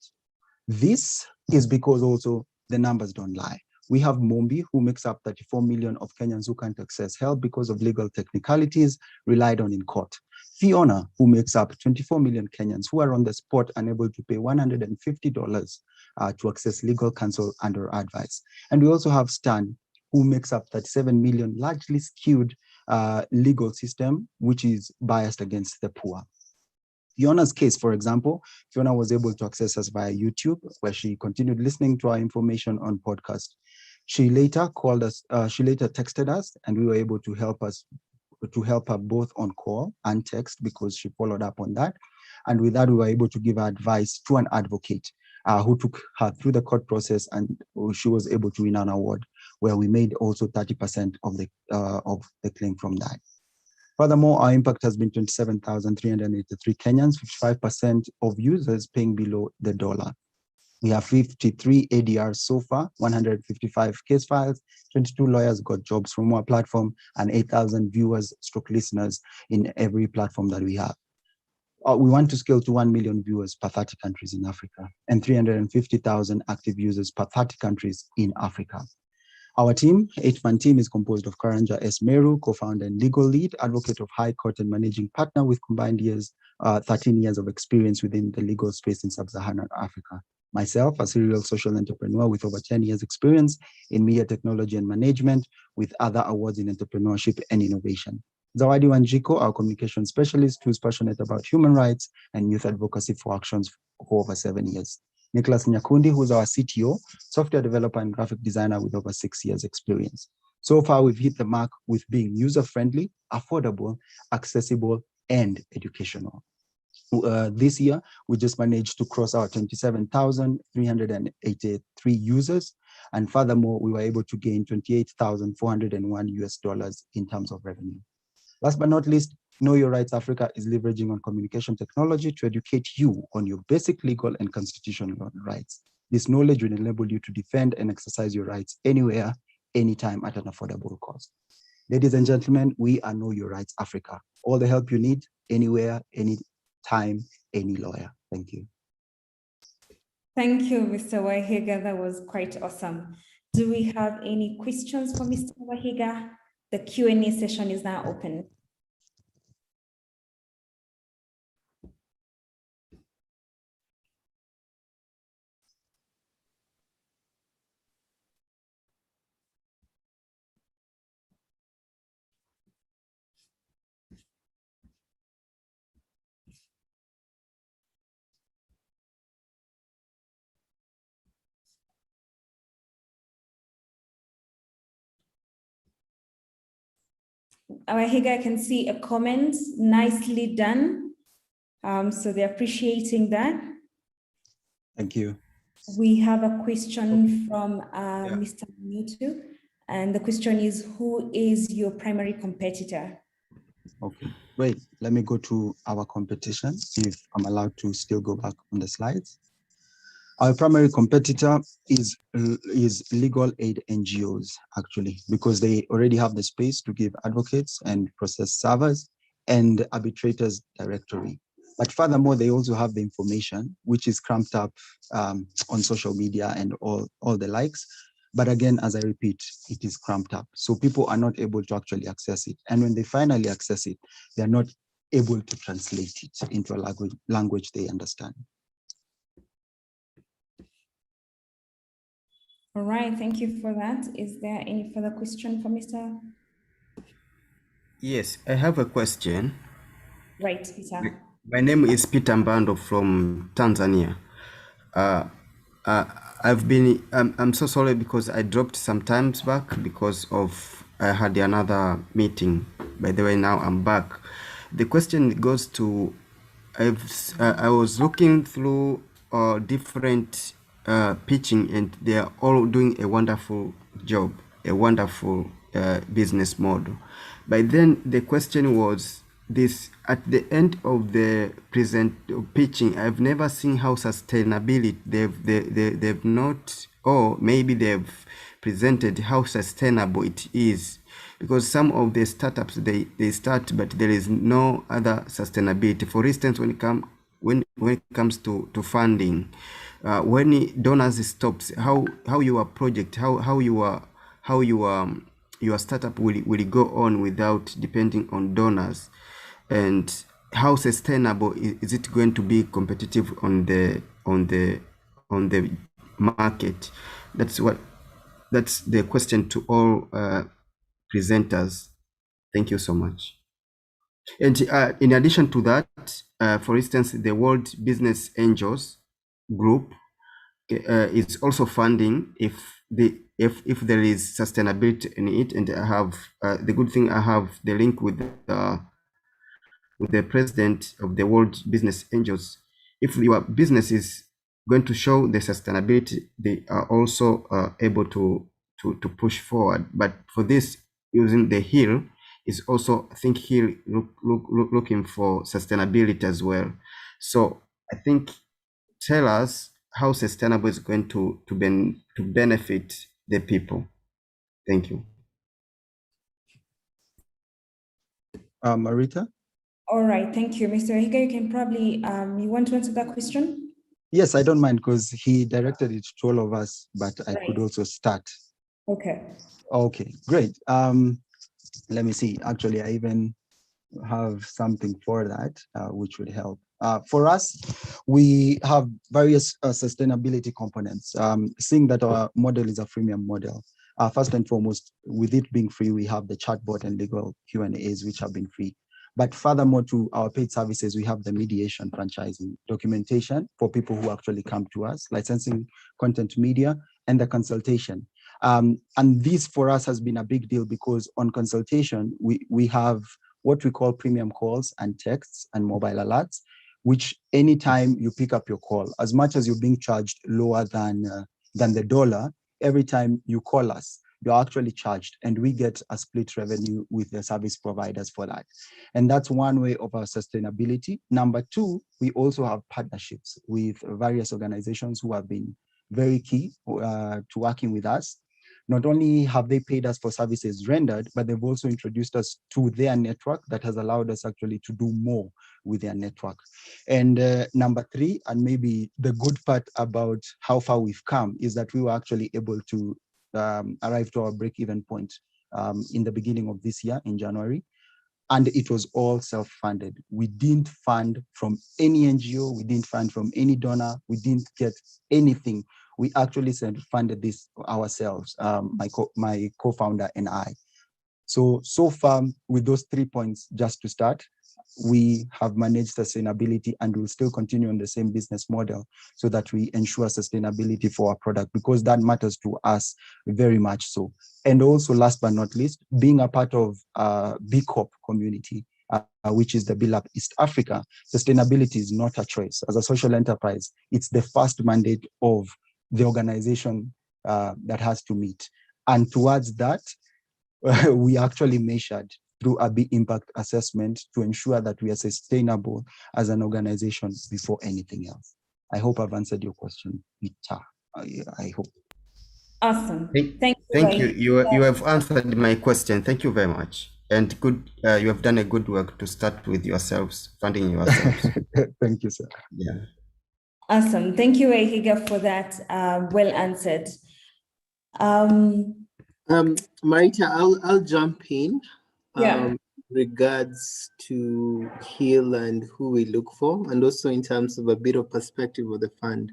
This is because also the numbers don't lie. We have Mombi, who makes up 34 million of Kenyans who can't access help because of legal technicalities relied on in court. Fiona, who makes up 24 million Kenyans who are on the spot unable to pay $150 to access legal counsel and/or advice. And we also have Stan, who makes up 37 million, largely skewed legal system, which is biased against the poor. Fiona's case, for example, Fiona was able to access us via YouTube, where she continued listening to our information on podcast. She later called us, she later texted us, and we were able to help her both on call and text because she followed up on that. And with that, we were able to give her advice to an advocate who took her through the court process, and she was able to win an award where we made also 30% of the claim from that. Furthermore, our impact has been 27,383 Kenyans, 55% of users paying below the dollar. We have 53 ADRs so far, 155 case files, 22 lawyers got jobs from our platform, and 8,000 viewers / listeners in every platform that we have. We want to scale to 1 million viewers per 30 countries in Africa and 350,000 active users per 30 countries in Africa. Our team, 8-man team, is composed of Karanja S. Meru, co-founder and legal lead, advocate of High Court and managing partner with combined 13 years of experience within the legal space in sub-Saharan Africa. Myself, a serial social entrepreneur with over 10 years experience in media technology and management, with other awards in entrepreneurship and innovation. Zawadi Wanjiko, our communication specialist, who is passionate about human rights and youth advocacy for actions for over 7 years. Nicholas Nyakundi, who's our CTO, software developer and graphic designer with over 6 years experience. So far, we've hit the mark with being user-friendly, affordable, accessible, and educational. This year, we just managed to cross our 27,383 users. And furthermore, we were able to gain $28,401 in terms of revenue. Last but not least, Know Your Rights Africa is leveraging on communication technology to educate you on your basic legal and constitutional rights. This knowledge will enable you to defend and exercise your rights anywhere, anytime at an affordable cost. Ladies and gentlemen, we are Know Your Rights Africa. All the help you need, anywhere, anytime, any lawyer. Thank you. Thank you, Mr. Wahiga. That was quite awesome. Do we have any questions for Mr. Wahiga? The Q&A session is now open. Wahiga, I can see a comment, nicely done. So they're appreciating that. Thank you. We have a question from Mr. Nitu, and the question is, who is your primary competitor? Okay, great. Let me go to our competition, if I'm allowed to still go back on the slides. Our primary competitor is legal aid NGOs, actually, because they already have the space to give advocates and process servers and arbitrators directory. But furthermore, they also have the information, which is cramped up on social media and all the likes. But again, as I repeat, it is cramped up. So people are not able to actually access it. And when they finally access it, they're not able to translate it into a language they understand. All right, thank you for that. Is there any further question for Mr.? Yes, I have a question. Right, Peter. My name is Peter Mbando from Tanzania. I'm so sorry because I dropped some times back because of I had another meeting. By the way, now I'm back. The question goes to, I was looking through different pitching, and they are all doing a wonderful job, a wonderful business model. But then the question was this: at the end of the pitching, I've never seen how sustainability they've not, or maybe they've presented how sustainable it is, because some of the startups they start, but there is no other sustainability. For instance, when it comes to funding, when donors stops, how your project, how your startup will go on without depending on donors, and how sustainable is it going to be competitive on the market? That's the question to all presenters. Thank you so much. And in addition to that, for instance, the World Business Angels group is also funding if there is sustainability in it. And I have the good thing, I have the link with the president of the World Business Angels. If your business is going to show the sustainability, they are also able to push forward. But for this, using the HEAL is also, I think, HEAL looking for sustainability as well. So I think, tell us how sustainable is going to benefit the people. Thank you. Marita? All right, thank you. Mr. Wahiga, you can probably, you want to answer that question? Yes, I don't mind, because he directed it to all of us, but I could also start. Okay. Okay, great. Let me see. Actually, I even have something for that, which would help. For us, we have various sustainability components. Seeing that our model is a freemium model, first and foremost, with it being free, we have the chatbot and legal Q&As, which have been free. But furthermore, to our paid services, we have the mediation, franchising, documentation for people who actually come to us, licensing content media, and the consultation. And this for us has been a big deal, because on consultation, we have what we call premium calls and texts and mobile alerts, which anytime you pick up your call, as much as you're being charged lower than the dollar, every time you call us, you're actually charged, and we get a split revenue with the service providers for that. And that's one way of our sustainability. Number two, we also have partnerships with various organizations who have been very key to working with us. Not only have they paid us for services rendered, but they've also introduced us to their network that has allowed us actually to do more with their network. And number three, and maybe the good part about how far we've come, is that we were actually able to arrive to our break-even point in the beginning of this year in January. And it was all self-funded. We didn't fund from any NGO, we didn't fund from any donor, we didn't get anything. We actually funded this ourselves, my co-founder and I. So far, with those 3 points, just to start, we have managed sustainability, and we'll still continue on the same business model so that we ensure sustainability for our product, because that matters to us very much so. And also, last but not least, being a part of B Corp community, which is the BILAP East Africa, sustainability is not a choice. As a social enterprise, it's the first mandate of the organization that has to meet. And towards that, we actually measured through a B impact assessment to ensure that we are sustainable as an organization before anything else. I hope I've answered your question, Peter. I hope. Awesome. Thank you. You have answered my question. Thank you very much. And good, you have done a good work to start with yourselves, funding yourselves. Thank you, sir. Yeah. Awesome. Thank you, Ehiga, for that. Well answered. Marita, I'll jump in. Yeah. Regards to HEAL and who we look for, and also in terms of a bit of perspective of the fund.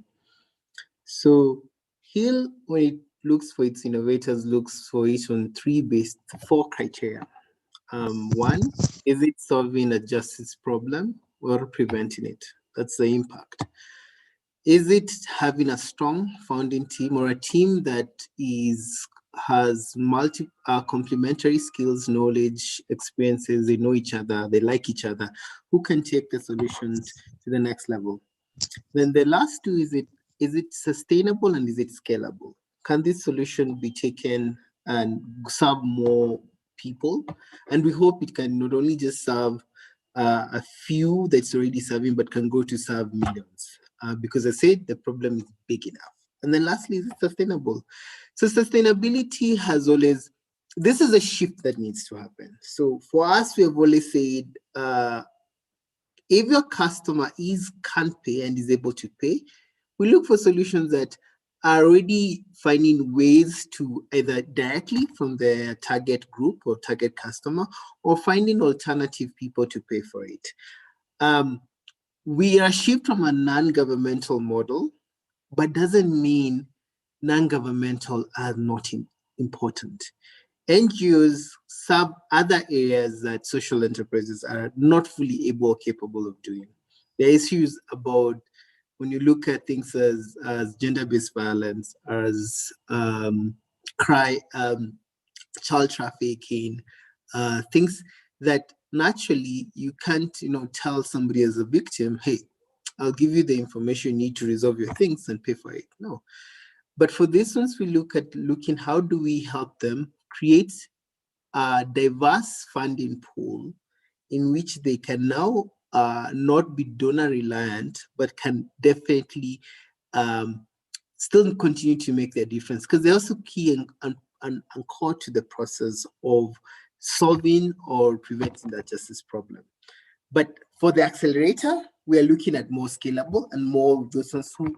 So HEAL, when it looks for its innovators, looks for it on four criteria. One, is it solving a justice problem or preventing it? That's the impact. Is it having a strong founding team, or a team that has complementary skills, knowledge, experiences, they know each other, they like each other, who can take the solutions to the next level? Then the last two, is it sustainable and is it scalable? Can this solution be taken and serve more people? And we hope it can not only just serve a few that's already serving, but can go to serve millions. Because I said the problem is big enough. And then lastly, is it sustainable? So sustainability has always, this is a shift that needs to happen. So for us, we have always said, if your customer can't pay and is able to pay, we look for solutions that are already finding ways to either directly from their target group or target customer, or finding alternative people to pay for it. We are shift from a non-governmental model, but doesn't mean non-governmental are not important. NGOs serve other areas that social enterprises are not fully able or capable of doing. There are issues about, when you look at things as gender-based violence, as child trafficking, things that naturally you can't tell somebody as a victim, hey, I'll give you the information you need to resolve your things and pay for it. No. But for this ones, we look at how do we help them create a diverse funding pool in which they can now not be donor reliant, but can definitely still continue to make their difference, because they're also key and core to the process of solving or preventing that justice problem. But for the accelerator, we are looking at more scalable and more of those ones who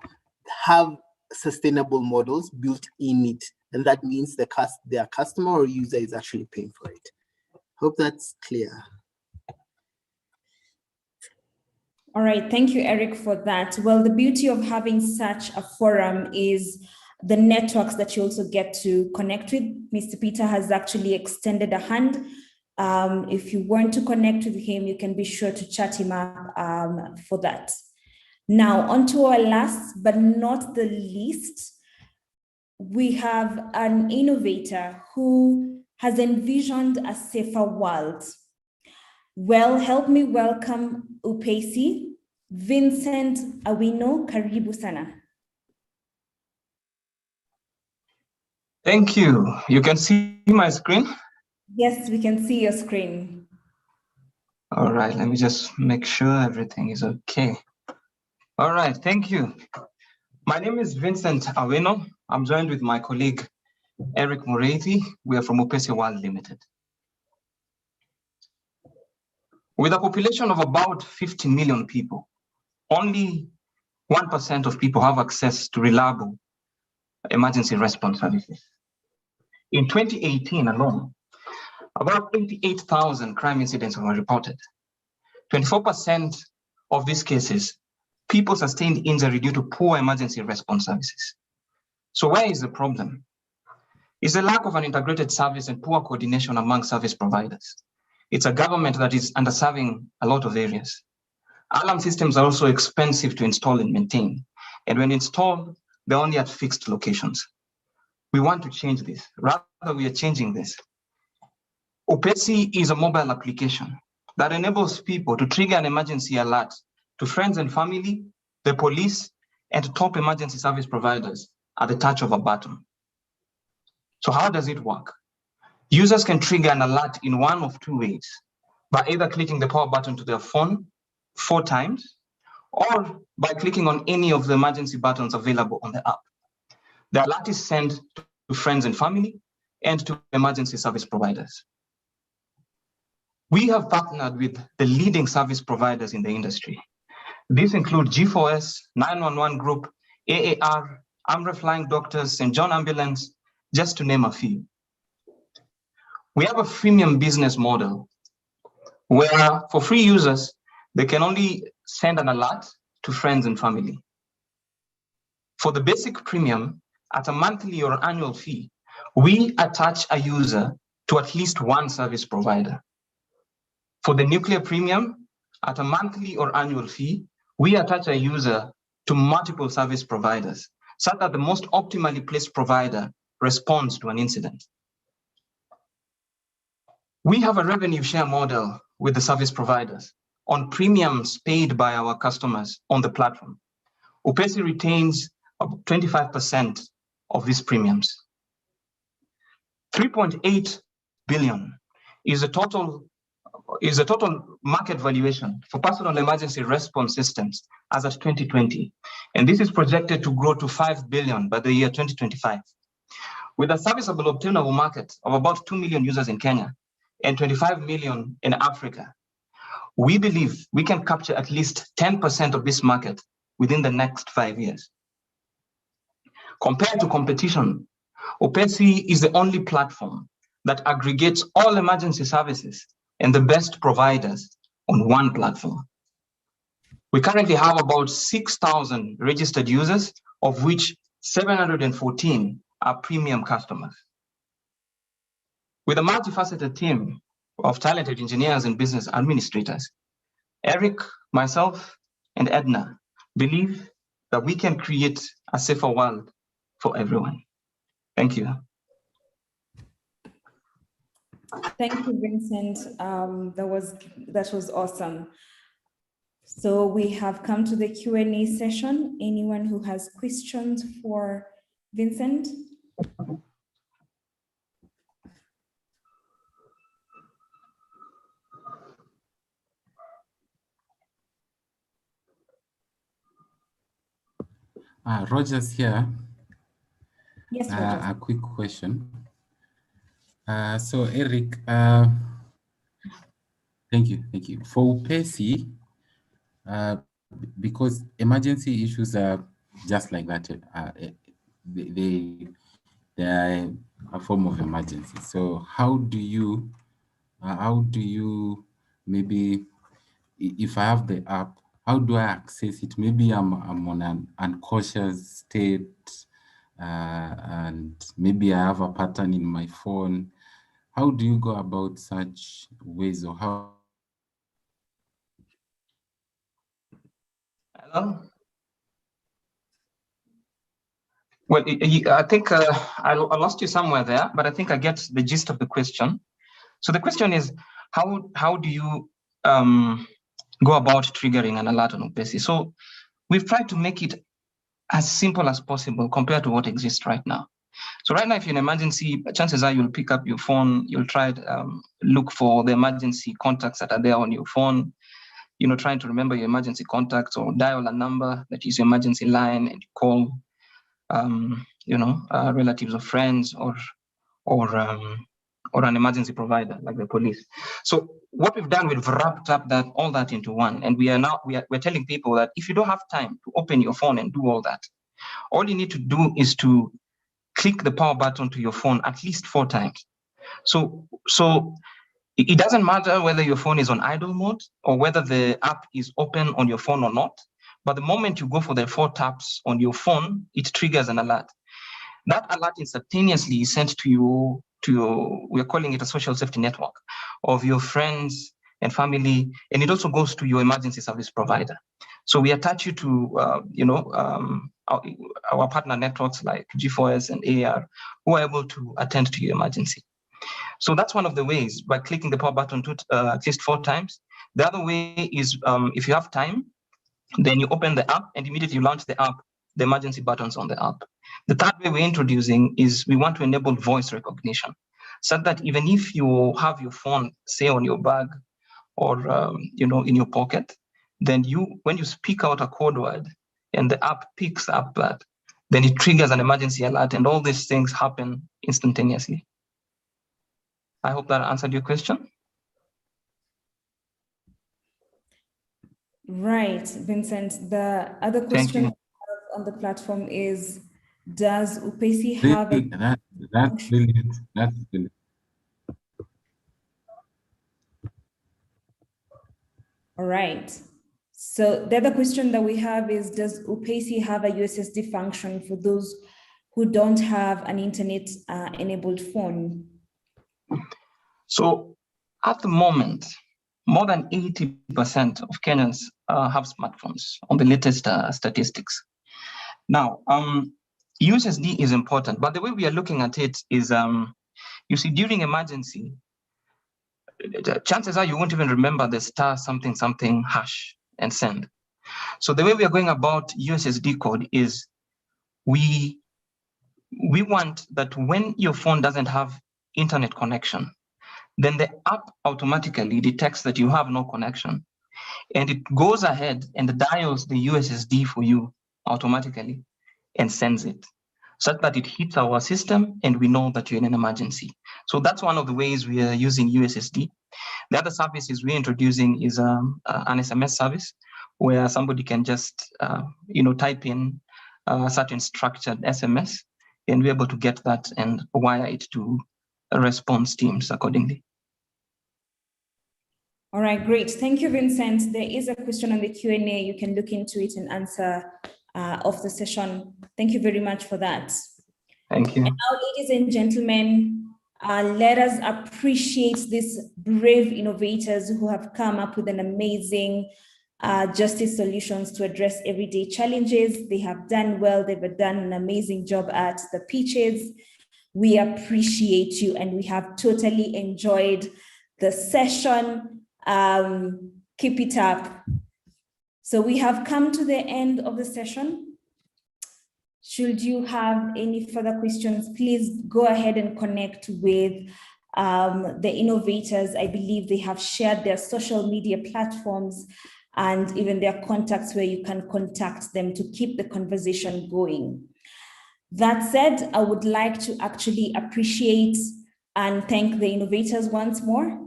have sustainable models built in it. And that means their customer or user is actually paying for it. Hope that's clear. All right, thank you, Eric, for that. Well, the beauty of having such a forum is the networks that you also get to connect with. Mr. Peter has actually extended a hand. If you want to connect with him, you can be sure to chat him up for that. Now, on to our last but not the least, we have an innovator who has envisioned a safer world. Well, help me welcome Upesi. Vincent Awino, karibu sana. Thank you. You can see my screen? Yes, we can see your screen. All right, let me just make sure everything is okay. All right, thank you. My name is Vincent Awino. I'm joined with my colleague, Eric Mureithi. We are from Upesi World Limited. With a population of about 50 million people, only 1% of people have access to reliable emergency response services. In 2018 alone, about 88,000 crime incidents were reported. 24% of these cases, people sustained injury due to poor emergency response services. So where is the problem? It's the lack of an integrated service and poor coordination among service providers. It's a government that is underserving a lot of areas. Alarm systems are also expensive to install and maintain. And when installed, they're only at fixed locations. We want to change this. Rather, we are changing this. Upesi is a mobile application that enables people to trigger an emergency alert to friends and family, the police, and top emergency service providers at the touch of a button. So how does it work? Users can trigger an alert in one of two ways, by either clicking the power button to their phone 4 times, or by clicking on any of the emergency buttons available on the app. The alert is sent to friends and family and to emergency service providers. We have partnered with the leading service providers in the industry. These include G4S, 911 Group, AAR, Amref Flying Doctors, St. John Ambulance, just to name a few. We have a freemium business model where for free users, they can only send an alert to friends and family. For the basic premium, at a monthly or annual fee, we attach a user to at least one service provider. For the nuclear premium, at a monthly or annual fee, we attach a user to multiple service providers so that the most optimally placed provider responds to an incident. We have a revenue share model with the service providers on premiums paid by our customers on the platform. Upesi retains 25% of these premiums. 3.8 billion is the total market valuation for personal emergency response systems as of 2020. And this is projected to grow to 5 billion by the year 2025. With a serviceable obtainable market of about 2 million users in Kenya and 25 million in Africa, we believe we can capture at least 10% of this market within the next 5 years. Compared to competition, Upesi is the only platform that aggregates all emergency services and the best providers on one platform. We currently have about 6,000 registered users, of which 714 are premium customers. With a multifaceted team of talented engineers and business administrators, Eric, myself, and Edna believe that we can create a safer world for everyone. Thank you. Thank you, Vincent. That was awesome. So we have come to the Q&A session. Anyone who has questions for Vincent? Roger's here. Yes, Roger. A quick question. So Eric, thank you. For Upesi, because emergency issues are just like that, they are a form of emergency. So how do you maybe, if I have the app, how do I access it? Maybe I'm on an unconscious state, and maybe I have a pattern in my phone. How do you go about such ways, or how? Hello? Well, I think I lost you somewhere there, but I think I get the gist of the question. So the question is, how do you go about triggering an alert on UPESI. So we've tried to make it as simple as possible compared to what exists right now. So right now, if you're in an emergency, chances are you'll pick up your phone, you'll try to look for the emergency contacts that are there on your phone, trying to remember your emergency contacts or dial a number that is your emergency line and you call, relatives or friends or an emergency provider like the police. So what we've done, we've wrapped up all that into one, and we're telling people that if you don't have time to open your phone and do all that, all you need to do is to click the power button to your phone at least 4 times. So it doesn't matter whether your phone is on idle mode or whether the app is open on your phone or not. But the moment you go for the 4 taps on your phone, it triggers an alert. That alert instantaneously is sent to your, we're calling it a social safety network of your friends and family, and it also goes to your emergency service provider. So we attach you to, our partner networks like G4S and AR, who are able to attend to your emergency. So that's one of the ways, by clicking the power button at least 4 times. The other way is if you have time, then you open the app and immediately you launch the app, the emergency buttons on the app. The third way we're introducing is we want to enable voice recognition, so that even if you have your phone, say on your bag or in your pocket, then when you speak out a code word and the app picks up that, then it triggers an emergency alert, and all these things happen instantaneously. I hope that answered your question. Right, Vincent. The other question on the platform is, does UPESI have a... That's brilliant. That's brilliant. All right. So the other question that we have is, does UPESI have a USSD function for those who don't have an internet enabled phone? So at the moment, more than 80% of Kenyans have smartphones on the latest statistics. Now, USSD is important, but the way we are looking at it is, you see, during emergency, chances are you won't even remember the star something something hash and send. So the way we are going about USSD code is we want that when your phone doesn't have internet connection, then the app automatically detects that you have no connection, and it goes ahead and dials the USSD for you automatically and sends it, such that it hits our system and we know that you're in an emergency. So that's one of the ways we are using USSD. The other services we're introducing is an SMS service, where somebody can just type in a certain structured SMS, and we're able to get that and wire it to response teams accordingly. All right, great. Thank you, Vincent. There is a question on the Q&A. You can look into it and answer of the session. Thank you very much for that. Thank you. And now, ladies and gentlemen, let us appreciate these brave innovators who have come up with an amazing justice solutions to address everyday challenges. They have done well. They've done an amazing job at the pitches. We appreciate you, and we have totally enjoyed the session. Keep it up. So we have come to the end of the session. Should you have any further questions, please go ahead and connect with the innovators. I believe they have shared their social media platforms and even their contacts where you can contact them to keep the conversation going. That said, I would like to actually appreciate and thank the innovators once more.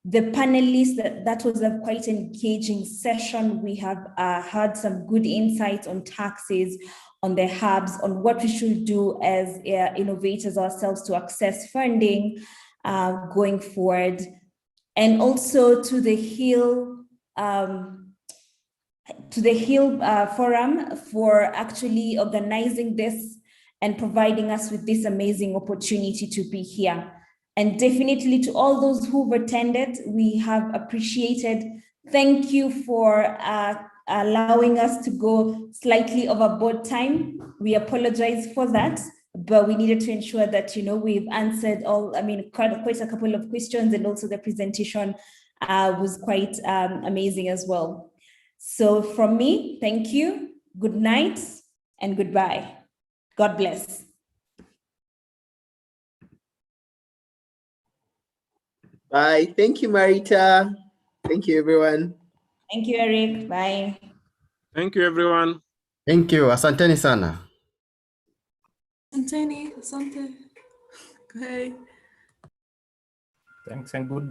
The panelists, that was a quite engaging session. We have had some good insights on taxes, on the hubs, on what we should do as innovators ourselves to access funding going forward. And also to the Hill Forum for actually organizing this and providing us with this amazing opportunity to be here. And definitely to all those who've attended, we have appreciated. Thank you for allowing us to go slightly overboard time. We apologize for that, but we needed to ensure that we've answered quite a couple of questions, and also the presentation was quite amazing as well. So from me, thank you, good night, and goodbye. God bless. Bye. Thank you, Marita. Thank you, everyone. Thank you, Eric. Bye. Thank you, everyone. Thank you. Asanteni sana. Asante. Hey. Thanks and goodbye.